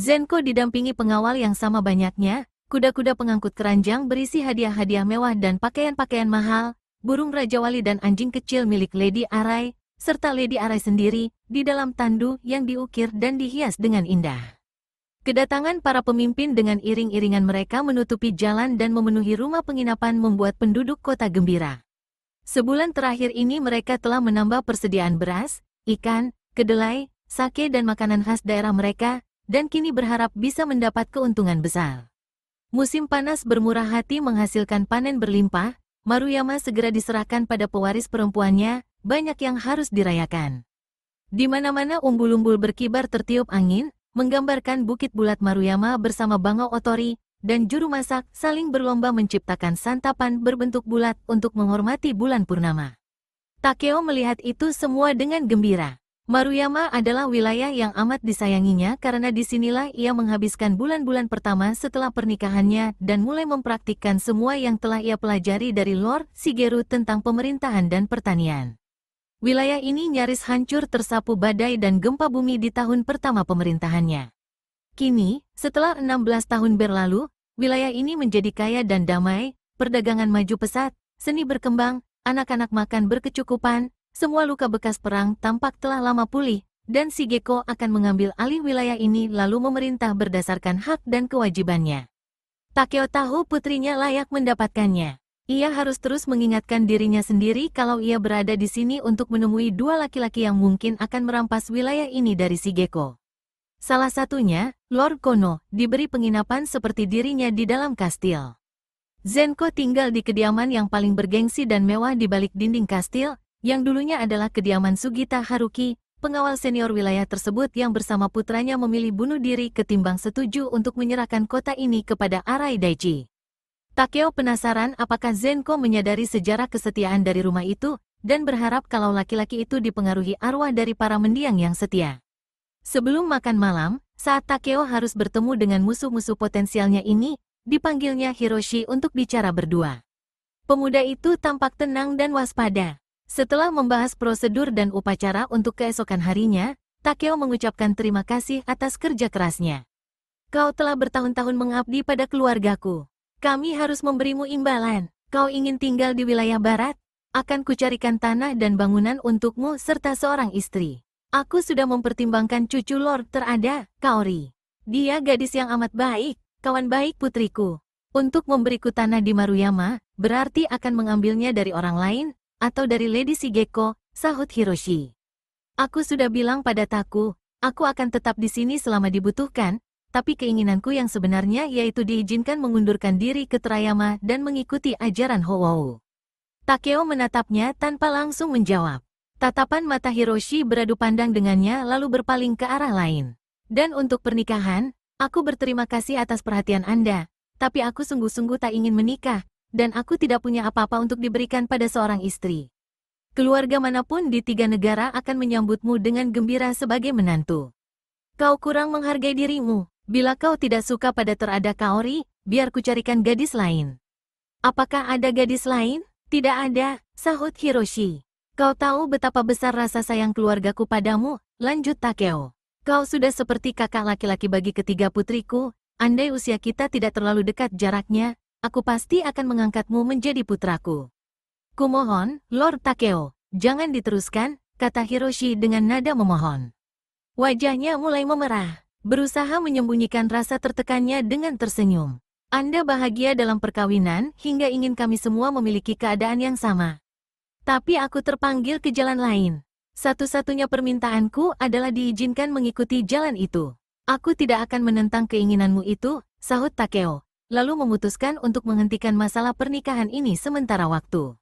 Zenko didampingi pengawal yang sama banyaknya, kuda-kuda pengangkut keranjang berisi hadiah-hadiah mewah dan pakaian-pakaian mahal, burung rajawali dan anjing kecil milik Lady Arai, serta Lady Arai sendiri, di dalam tandu yang diukir dan dihias dengan indah. Kedatangan para pemimpin dengan iring-iringan mereka menutupi jalan dan memenuhi rumah penginapan membuat penduduk kota gembira. Sebulan terakhir ini mereka telah menambah persediaan beras, ikan, kedelai, sake dan makanan khas daerah mereka, dan kini berharap bisa mendapat keuntungan besar. Musim panas bermurah hati menghasilkan panen berlimpah, Maruyama segera diserahkan pada pewaris perempuannya, banyak yang harus dirayakan. Di mana-mana umbul-umbul berkibar tertiup angin, menggambarkan bukit bulat Maruyama bersama Bangau Otori, dan juru masak saling berlomba menciptakan santapan berbentuk bulat untuk menghormati bulan purnama. Takeo melihat itu semua dengan gembira. Maruyama adalah wilayah yang amat disayanginya karena disinilah ia menghabiskan bulan-bulan pertama setelah pernikahannya dan mulai mempraktikkan semua yang telah ia pelajari dari Lord Shigeru tentang pemerintahan dan pertanian. Wilayah ini nyaris hancur tersapu badai dan gempa bumi di tahun pertama pemerintahannya. Kini, setelah 16 tahun berlalu, wilayah ini menjadi kaya dan damai, perdagangan maju pesat, seni berkembang, anak-anak makan berkecukupan, semua luka bekas perang tampak telah lama pulih, dan Shigeko akan mengambil alih wilayah ini lalu memerintah berdasarkan hak dan kewajibannya. Takeo tahu putrinya layak mendapatkannya. Ia harus terus mengingatkan dirinya sendiri kalau ia berada di sini untuk menemui dua laki-laki yang mungkin akan merampas wilayah ini dari Shigeko. Salah satunya, Lord Kono, diberi penginapan seperti dirinya di dalam kastil. Zenko tinggal di kediaman yang paling bergengsi dan mewah di balik dinding kastil, yang dulunya adalah kediaman Sugita Haruki, pengawal senior wilayah tersebut yang bersama putranya memilih bunuh diri ketimbang setuju untuk menyerahkan kota ini kepada Arai Daichi. Takeo penasaran apakah Zenko menyadari sejarah kesetiaan dari rumah itu, dan berharap kalau laki-laki itu dipengaruhi arwah dari para mendiang yang setia. Sebelum makan malam, saat Takeo harus bertemu dengan musuh-musuh potensialnya ini, dipanggilnya Hiroshi untuk bicara berdua. Pemuda itu tampak tenang dan waspada. Setelah membahas prosedur dan upacara untuk keesokan harinya, Takeo mengucapkan terima kasih atas kerja kerasnya. Kau telah bertahun-tahun mengabdi pada keluargaku. Kami harus memberimu imbalan. Kau ingin tinggal di wilayah barat? Akan kucarikan tanah dan bangunan untukmu serta seorang istri. Aku sudah mempertimbangkan cucu Lord terada, Kaori. Dia gadis yang amat baik, kawan baik putriku. Untuk memberiku tanah di Maruyama, berarti akan mengambilnya dari orang lain, atau dari Lady Shigeko, sahut Hiroshi. Aku sudah bilang pada Taku, aku akan tetap di sini selama dibutuhkan, tapi keinginanku yang sebenarnya yaitu diizinkan mengundurkan diri ke Terayama dan mengikuti ajaran Howou. Takeo menatapnya tanpa langsung menjawab. Tatapan mata Hiroshi beradu pandang dengannya lalu berpaling ke arah lain. Dan untuk pernikahan, aku berterima kasih atas perhatian Anda, tapi aku sungguh-sungguh tak ingin menikah, dan aku tidak punya apa-apa untuk diberikan pada seorang istri. Keluarga manapun di 3 negara akan menyambutmu dengan gembira sebagai menantu. Kau kurang menghargai dirimu. Bila kau tidak suka pada terada Kaori, biar ku carikan gadis lain. Apakah ada gadis lain? Tidak ada, sahut Hiroshi. Kau tahu betapa besar rasa sayang keluargaku padamu, lanjut Takeo. Kau sudah seperti kakak laki-laki bagi ketiga putriku, andai usia kita tidak terlalu dekat jaraknya, aku pasti akan mengangkatmu menjadi putraku. Kumohon, Lord Takeo, jangan diteruskan, kata Hiroshi dengan nada memohon. Wajahnya mulai memerah, berusaha menyembunyikan rasa tertekannya dengan tersenyum. Anda bahagia dalam perkawinan hingga ingin kami semua memiliki keadaan yang sama. Tapi aku terpanggil ke jalan lain. Satu-satunya permintaanku adalah diizinkan mengikuti jalan itu. Aku tidak akan menentang keinginanmu itu, sahut Takeo, lalu memutuskan untuk menghentikan masalah pernikahan ini sementara waktu.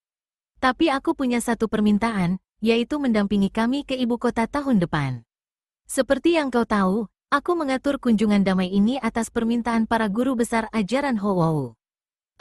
Tapi aku punya satu permintaan, yaitu mendampingi kami ke ibu kota tahun depan. Seperti yang kau tahu, aku mengatur kunjungan damai ini atas permintaan para guru besar ajaran Howou.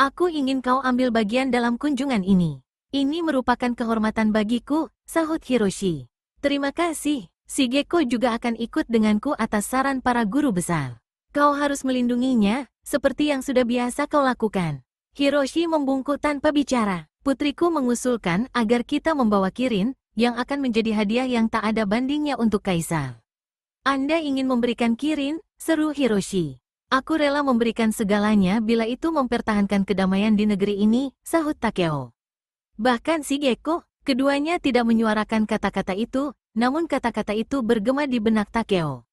Aku ingin kau ambil bagian dalam kunjungan ini. Ini merupakan kehormatan bagiku, sahut Hiroshi. Terima kasih, Shigeko juga akan ikut denganku atas saran para guru besar. Kau harus melindunginya, seperti yang sudah biasa kau lakukan. Hiroshi membungkuk tanpa bicara. Putriku mengusulkan agar kita membawa Kirin, yang akan menjadi hadiah yang tak ada bandingnya untuk Kaisar. Anda ingin memberikan Kirin, seru Hiroshi. Aku rela memberikan segalanya bila itu mempertahankan kedamaian di negeri ini, sahut Takeo. Bahkan Shigeko, keduanya tidak menyuarakan kata-kata itu, namun kata-kata itu bergema di benak Takeo.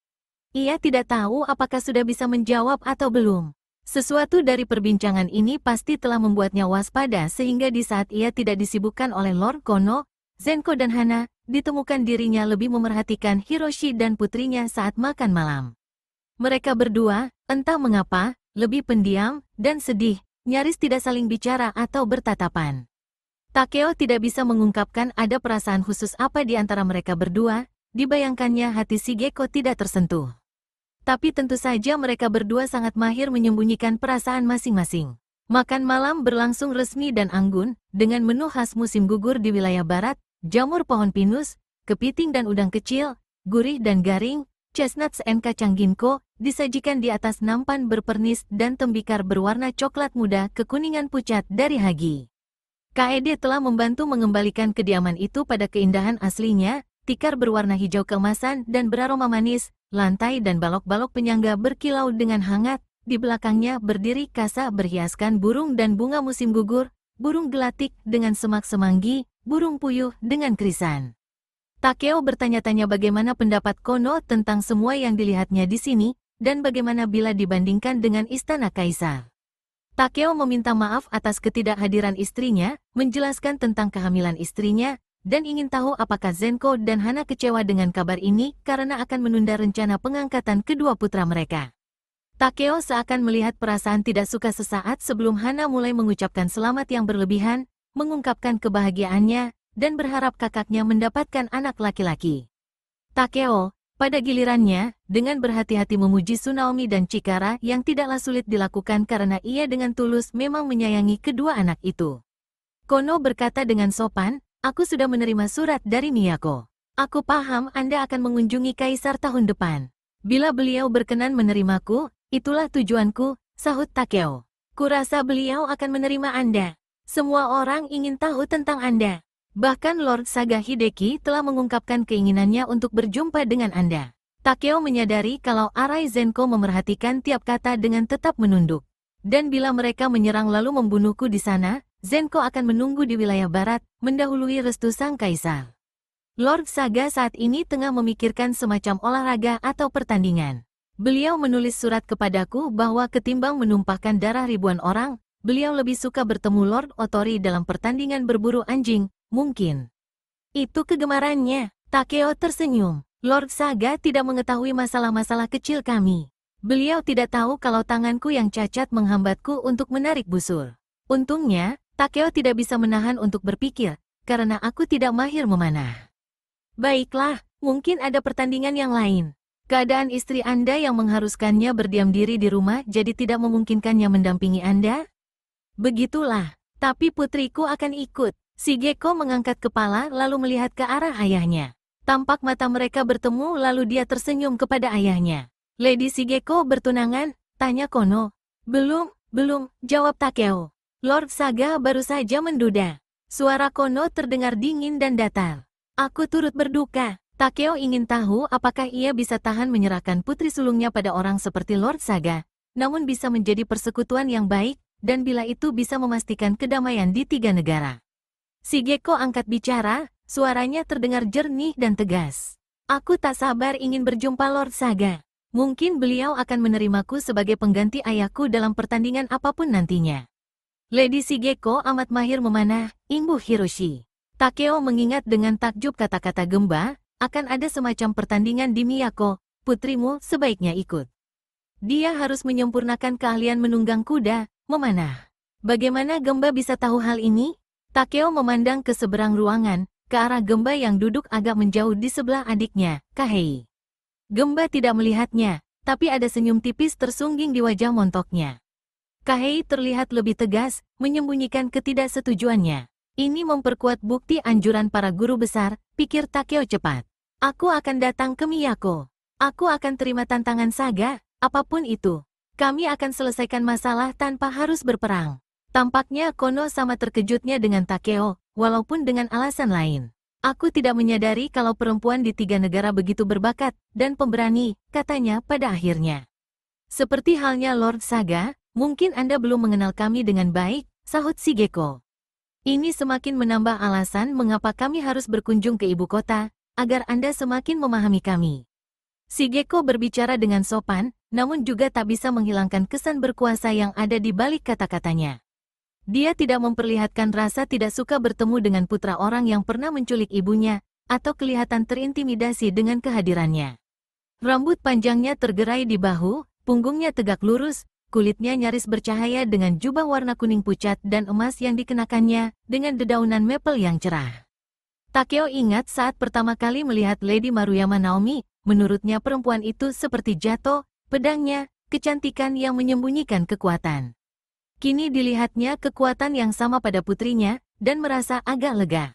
Ia tidak tahu apakah sudah bisa menjawab atau belum. Sesuatu dari perbincangan ini pasti telah membuatnya waspada sehingga di saat ia tidak disibukkan oleh Lord Kono, Zenko dan Hana, ditemukan dirinya lebih memerhatikan Hiroshi dan putrinya saat makan malam. Mereka berdua, entah mengapa, lebih pendiam dan sedih, nyaris tidak saling bicara atau bertatapan. Takeo tidak bisa mengungkapkan ada perasaan khusus apa di antara mereka berdua, dibayangkannya hati Shigeko tidak tersentuh. Tapi tentu saja mereka berdua sangat mahir menyembunyikan perasaan masing-masing. Makan malam berlangsung resmi dan anggun, dengan menu khas musim gugur di wilayah barat, jamur pohon pinus, kepiting dan udang kecil, gurih dan garing, chestnuts and kacang ginkgo, disajikan di atas nampan berpernis dan tembikar berwarna coklat muda kekuningan pucat dari Hagi. KED telah membantu mengembalikan kediaman itu pada keindahan aslinya, tikar berwarna hijau keemasan dan beraroma manis, lantai dan balok-balok penyangga berkilau dengan hangat, di belakangnya berdiri kasa berhiaskan burung dan bunga musim gugur, burung gelatik dengan semak semanggi, burung puyuh dengan krisan. Takeo bertanya-tanya bagaimana pendapat Kono tentang semua yang dilihatnya di sini, dan bagaimana bila dibandingkan dengan istana kaisar. Takeo meminta maaf atas ketidakhadiran istrinya, menjelaskan tentang kehamilan istrinya, dan ingin tahu apakah Zenko dan Hana kecewa dengan kabar ini karena akan menunda rencana pengangkatan kedua putra mereka. Takeo seakan melihat perasaan tidak suka sesaat sebelum Hana mulai mengucapkan selamat yang berlebihan, mengungkapkan kebahagiaannya, dan berharap kakaknya mendapatkan anak laki-laki. Takeo, pada gilirannya, dengan berhati-hati memuji Tsunaomi dan Chikara yang tidaklah sulit dilakukan karena ia dengan tulus memang menyayangi kedua anak itu. Kono berkata dengan sopan, "Aku sudah menerima surat dari Miyako. Aku paham Anda akan mengunjungi kaisar tahun depan. Bila beliau berkenan menerimaku, itulah tujuanku," sahut Takeo. "Kurasa beliau akan menerima Anda. Semua orang ingin tahu tentang Anda. Bahkan Lord Saga Hideki telah mengungkapkan keinginannya untuk berjumpa dengan Anda." Takeo menyadari kalau Arai Zenko memerhatikan tiap kata dengan tetap menunduk. Dan bila mereka menyerang lalu membunuhku di sana, Zenko akan menunggu di wilayah barat, mendahului restu sang kaisar. Lord Saga saat ini tengah memikirkan semacam olahraga atau pertandingan. Beliau menulis surat kepadaku bahwa ketimbang menumpahkan darah ribuan orang, beliau lebih suka bertemu Lord Otori dalam pertandingan berburu anjing, mungkin. Itu kegemarannya. Takeo tersenyum. Lord Saga tidak mengetahui masalah-masalah kecil kami. Beliau tidak tahu kalau tanganku yang cacat menghambatku untuk menarik busur. Untungnya, Takeo tidak bisa menahan untuk berpikir, karena aku tidak mahir memanah. Baiklah, mungkin ada pertandingan yang lain. Keadaan istri Anda yang mengharuskannya berdiam diri di rumah jadi tidak memungkinkannya mendampingi Anda? Begitulah, tapi putriku akan ikut. Shigeko mengangkat kepala lalu melihat ke arah ayahnya. Tampak mata mereka bertemu lalu dia tersenyum kepada ayahnya. "Lady Shigeko bertunangan?" tanya Kono. Belum, jawab Takeo. Lord Saga baru saja menduda. Suara Kono terdengar dingin dan datar. "Aku turut berduka." Takeo ingin tahu apakah ia bisa tahan menyerahkan putri sulungnya pada orang seperti Lord Saga, namun bisa menjadi persekutuan yang baik, dan bila itu bisa memastikan kedamaian di tiga negara. Shigeko angkat bicara, suaranya terdengar jernih dan tegas. "Aku tak sabar ingin berjumpa Lord Saga. Mungkin beliau akan menerimaku sebagai pengganti ayahku dalam pertandingan apapun nantinya." Lady Shigeko amat mahir memanah, imbuh Hiroshi. Takeo mengingat dengan takjub kata-kata Gemba, akan ada semacam pertandingan di Miyako, putrimu sebaiknya ikut. Dia harus menyempurnakan keahlian menunggang kuda, memanah. Bagaimana Gemba bisa tahu hal ini? Takeo memandang ke seberang ruangan, ke arah Gemba yang duduk agak menjauh di sebelah adiknya, Kahei. Gemba tidak melihatnya, tapi ada senyum tipis tersungging di wajah montoknya. Kahei terlihat lebih tegas, menyembunyikan ketidaksetujuannya. Ini memperkuat bukti anjuran para guru besar, pikir Takeo cepat. "Aku akan datang ke Miyako. Aku akan terima tantangan Saga, apapun itu. Kami akan selesaikan masalah tanpa harus berperang." Tampaknya Kono sama terkejutnya dengan Takeo, walaupun dengan alasan lain. "Aku tidak menyadari kalau perempuan di tiga negara begitu berbakat dan pemberani," katanya pada akhirnya. "Seperti halnya Lord Saga, mungkin Anda belum mengenal kami dengan baik," sahut Shigeko. "Ini semakin menambah alasan mengapa kami harus berkunjung ke ibu kota, agar Anda semakin memahami kami." Shigeko berbicara dengan sopan, namun juga tak bisa menghilangkan kesan berkuasa yang ada di balik kata-katanya. Dia tidak memperlihatkan rasa tidak suka bertemu dengan putra orang yang pernah menculik ibunya, atau kelihatan terintimidasi dengan kehadirannya. Rambut panjangnya tergerai di bahu, punggungnya tegak lurus, kulitnya nyaris bercahaya dengan jubah warna kuning pucat dan emas yang dikenakannya, dengan dedaunan maple yang cerah. Takeo ingat saat pertama kali melihat Lady Maruyama Naomi, menurutnya perempuan itu seperti jatuh, pedangnya, kecantikan yang menyembunyikan kekuatan. Kini dilihatnya kekuatan yang sama pada putrinya, dan merasa agak lega.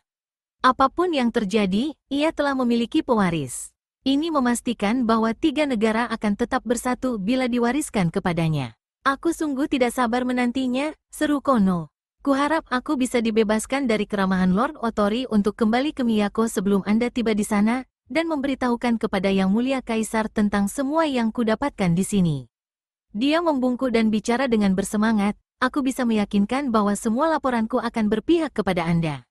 Apapun yang terjadi, ia telah memiliki pewaris. Ini memastikan bahwa 3 negara akan tetap bersatu bila diwariskan kepadanya. Aku sungguh tidak sabar menantinya, seru Kono. Kuharap aku bisa dibebaskan dari keramahan Lord Otori untuk kembali ke Miyako sebelum Anda tiba di sana, dan memberitahukan kepada Yang Mulia Kaisar tentang semua yang kudapatkan di sini. Dia membungkuk dan bicara dengan bersemangat, aku bisa meyakinkan bahwa semua laporanku akan berpihak kepada Anda.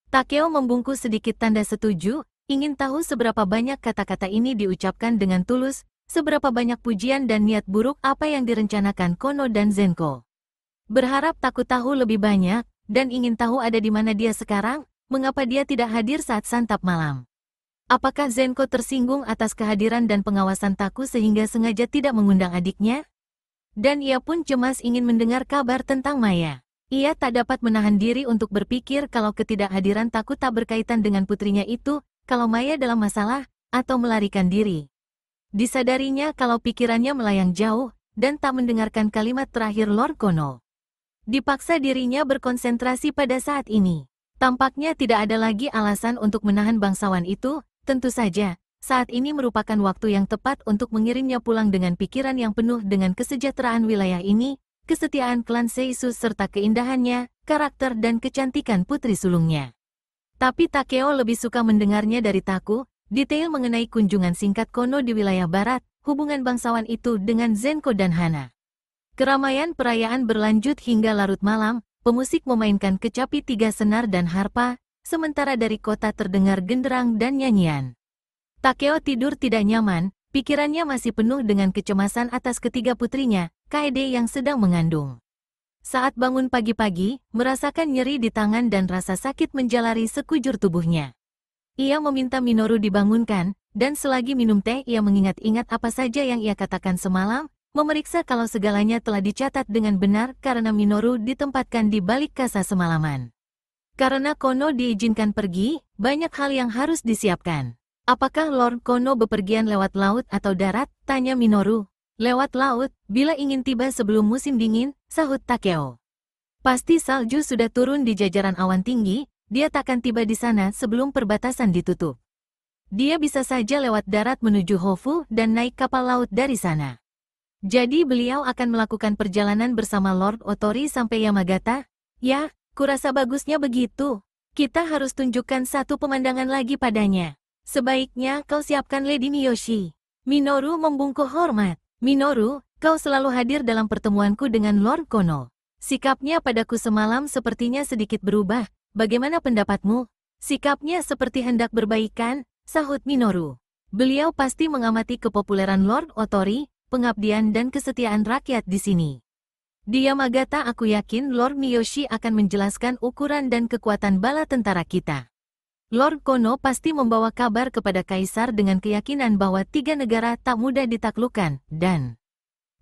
Takeo membungkuk sedikit tanda setuju, ingin tahu seberapa banyak kata-kata ini diucapkan dengan tulus, seberapa banyak pujian dan niat buruk apa yang direncanakan Kono dan Zenko. Berharap takut tahu lebih banyak, dan ingin tahu ada di mana dia sekarang, mengapa dia tidak hadir saat santap malam. Apakah Zenko tersinggung atas kehadiran dan pengawasan Taku sehingga sengaja tidak mengundang adiknya? Dan ia pun cemas ingin mendengar kabar tentang Maya. Ia tak dapat menahan diri untuk berpikir kalau ketidakhadiran Taku tak berkaitan dengan putrinya itu, kalau Maya dalam masalah, atau melarikan diri. Disadarinya kalau pikirannya melayang jauh, dan tak mendengarkan kalimat terakhir Lord Kono. Dipaksa dirinya berkonsentrasi pada saat ini. Tampaknya tidak ada lagi alasan untuk menahan bangsawan itu, tentu saja, saat ini merupakan waktu yang tepat untuk mengirimnya pulang dengan pikiran yang penuh dengan kesejahteraan wilayah ini, kesetiaan klan Seisu serta keindahannya, karakter dan kecantikan putri sulungnya. Tapi Takeo lebih suka mendengarnya dari Taku, detail mengenai kunjungan singkat Kono di wilayah barat, hubungan bangsawan itu dengan Zenko dan Hana. Keramaian perayaan berlanjut hingga larut malam, pemusik memainkan kecapi 3 senar dan harpa, sementara dari kota terdengar genderang dan nyanyian. Takeo tidur tidak nyaman, pikirannya masih penuh dengan kecemasan atas ketiga putrinya, Kaede yang sedang mengandung. Saat bangun pagi-pagi, merasakan nyeri di tangan dan rasa sakit menjalari sekujur tubuhnya. Ia meminta Minoru dibangunkan, dan selagi minum teh ia mengingat-ingat apa saja yang ia katakan semalam, memeriksa kalau segalanya telah dicatat dengan benar karena Minoru ditempatkan di balik kasa semalaman. Karena Kono diizinkan pergi, banyak hal yang harus disiapkan. Apakah Lord Kono bepergian lewat laut atau darat? Tanya Minoru. Lewat laut, bila ingin tiba sebelum musim dingin, sahut Takeo. Pasti salju sudah turun di jajaran awan tinggi, dia takkan tiba di sana sebelum perbatasan ditutup. Dia bisa saja lewat darat menuju Hofu dan naik kapal laut dari sana. Jadi beliau akan melakukan perjalanan bersama Lord Otori sampai Yamagata? Ya, kurasa bagusnya begitu. Kita harus tunjukkan satu pemandangan lagi padanya. Sebaiknya kau siapkan Lady Miyoshi. Minoru membungkuk hormat. Minoru, kau selalu hadir dalam pertemuanku dengan Lord Kono. Sikapnya padaku semalam sepertinya sedikit berubah. Bagaimana pendapatmu? Sikapnya seperti hendak berbaikan, sahut Minoru. Beliau pasti mengamati kepopuleran Lord Otori, pengabdian dan kesetiaan rakyat di sini. Di Yamagata aku yakin Lord Miyoshi akan menjelaskan ukuran dan kekuatan bala tentara kita. Lord Kono pasti membawa kabar kepada Kaisar dengan keyakinan bahwa 3 negara tak mudah ditaklukkan, dan...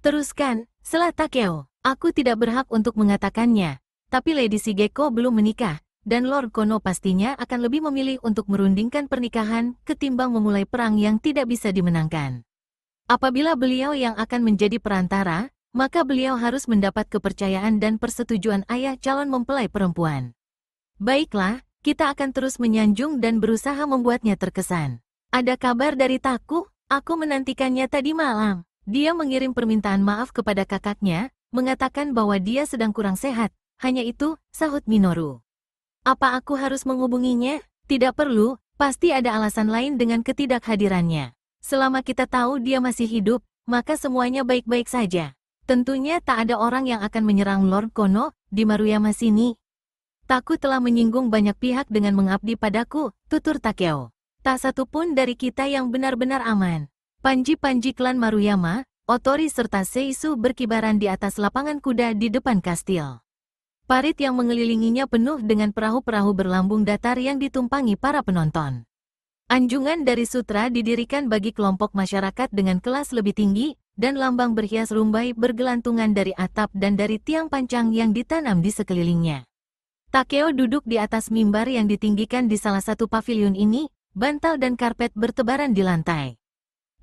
Teruskan, selah Takeo, aku tidak berhak untuk mengatakannya, tapi Lady Shigeko belum menikah, dan Lord Kono pastinya akan lebih memilih untuk merundingkan pernikahan ketimbang memulai perang yang tidak bisa dimenangkan. Apabila beliau yang akan menjadi perantara, maka beliau harus mendapat kepercayaan dan persetujuan ayah calon mempelai perempuan. Baiklah, kita akan terus menyanjung dan berusaha membuatnya terkesan. Ada kabar dari Taku? Aku menantikannya tadi malam. Dia mengirim permintaan maaf kepada kakaknya, mengatakan bahwa dia sedang kurang sehat. Hanya itu, sahut Minoru. Apa aku harus menghubunginya? Tidak perlu, pasti ada alasan lain dengan ketidakhadirannya. Selama kita tahu dia masih hidup, maka semuanya baik-baik saja. Tentunya tak ada orang yang akan menyerang Lord Kono di Maruyama sini. Taku telah menyinggung banyak pihak dengan mengabdi padaku, tutur Takeo. Tak satu pun dari kita yang benar-benar aman. Panji-panji klan Maruyama, Otori serta Seisu berkibaran di atas lapangan kuda di depan kastil. Parit yang mengelilinginya penuh dengan perahu-perahu berlambung datar yang ditumpangi para penonton. Anjungan dari sutra didirikan bagi kelompok masyarakat dengan kelas lebih tinggi, dan lambang berhias rumbai bergelantungan dari atap dan dari tiang pancang yang ditanam di sekelilingnya. Takeo duduk di atas mimbar yang ditinggikan di salah satu pavilion ini, bantal dan karpet bertebaran di lantai.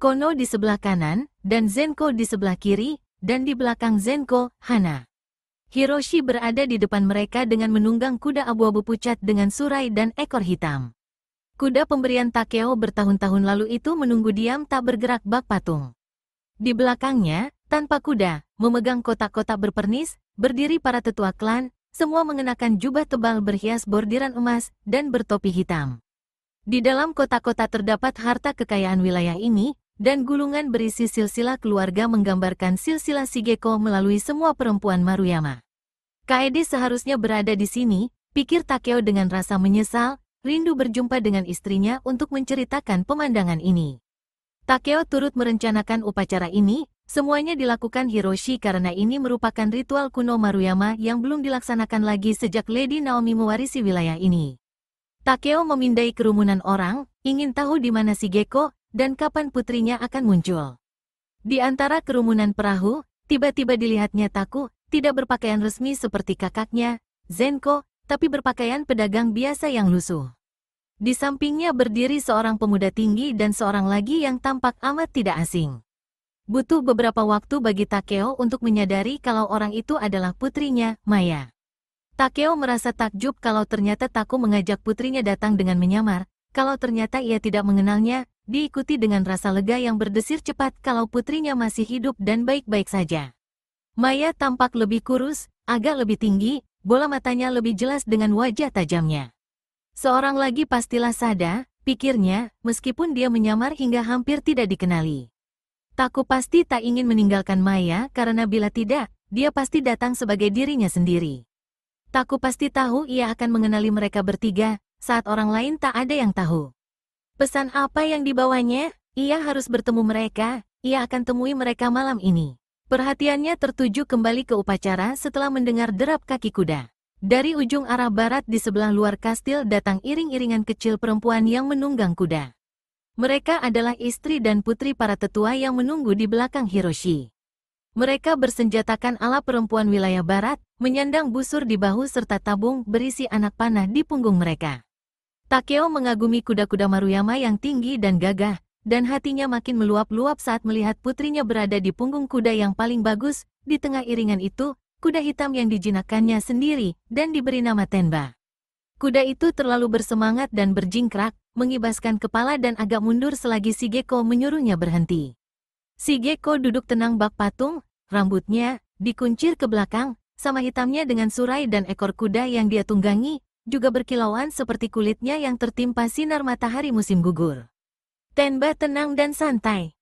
Kono di sebelah kanan, dan Zenko di sebelah kiri, dan di belakang Zenko, Hana. Hiroshi berada di depan mereka dengan menunggang kuda abu-abu pucat dengan surai dan ekor hitam. Kuda pemberian Takeo bertahun-tahun lalu itu menunggu diam tak bergerak bak patung. Di belakangnya, tanpa kuda, memegang kotak-kotak berpernis, berdiri para tetua klan, semua mengenakan jubah tebal berhias bordiran emas dan bertopi hitam. Di dalam kotak-kotak terdapat harta kekayaan wilayah ini, dan gulungan berisi silsilah keluarga menggambarkan silsilah Shigeko melalui semua perempuan Maruyama. Kaede seharusnya berada di sini, pikir Takeo dengan rasa menyesal, rindu berjumpa dengan istrinya untuk menceritakan pemandangan ini. Takeo turut merencanakan upacara ini, semuanya dilakukan Hiroshi karena ini merupakan ritual kuno Maruyama yang belum dilaksanakan lagi sejak Lady Naomi mewarisi wilayah ini. Takeo memindai kerumunan orang, ingin tahu di mana Shigeko, dan kapan putrinya akan muncul. Di antara kerumunan perahu, tiba-tiba dilihatnya Taku, tidak berpakaian resmi seperti kakaknya, Zenko, tapi berpakaian pedagang biasa yang lusuh. Di sampingnya berdiri seorang pemuda tinggi dan seorang lagi yang tampak amat tidak asing. Butuh beberapa waktu bagi Takeo untuk menyadari kalau orang itu adalah putrinya, Maya. Takeo merasa takjub kalau ternyata Taku mengajak putrinya datang dengan menyamar, kalau ternyata ia tidak mengenalnya, diikuti dengan rasa lega yang berdesir cepat kalau putrinya masih hidup dan baik-baik saja. Maya tampak lebih kurus, agak lebih tinggi, bola matanya lebih jelas dengan wajah tajamnya. Seorang lagi pastilah Sada, pikirnya, meskipun dia menyamar hingga hampir tidak dikenali. Taku pasti tak ingin meninggalkan Maya karena bila tidak, dia pasti datang sebagai dirinya sendiri. Taku pasti tahu ia akan mengenali mereka bertiga, saat orang lain tak ada yang tahu. Pesan apa yang dibawanya? Ia harus bertemu mereka, ia akan temui mereka malam ini. Perhatiannya tertuju kembali ke upacara setelah mendengar derap kaki kuda. Dari ujung arah barat di sebelah luar kastil datang iring-iringan kecil perempuan yang menunggang kuda. Mereka adalah istri dan putri para tetua yang menunggu di belakang Hiroshi. Mereka bersenjatakan ala perempuan wilayah barat, menyandang busur di bahu serta tabung berisi anak panah di punggung mereka. Takeo mengagumi kuda-kuda Maruyama yang tinggi dan gagah, dan hatinya makin meluap-luap saat melihat putrinya berada di punggung kuda yang paling bagus, di tengah iringan itu, kuda hitam yang dijinakkannya sendiri, dan diberi nama Tenba. Kuda itu terlalu bersemangat dan berjingkrak, mengibaskan kepala dan agak mundur selagi Shigeko menyuruhnya berhenti. Shigeko duduk tenang bak patung, rambutnya dikuncir ke belakang, sama hitamnya dengan surai dan ekor kuda yang dia tunggangi, juga berkilauan seperti kulitnya yang tertimpa sinar matahari musim gugur. Tenba tenang dan santai.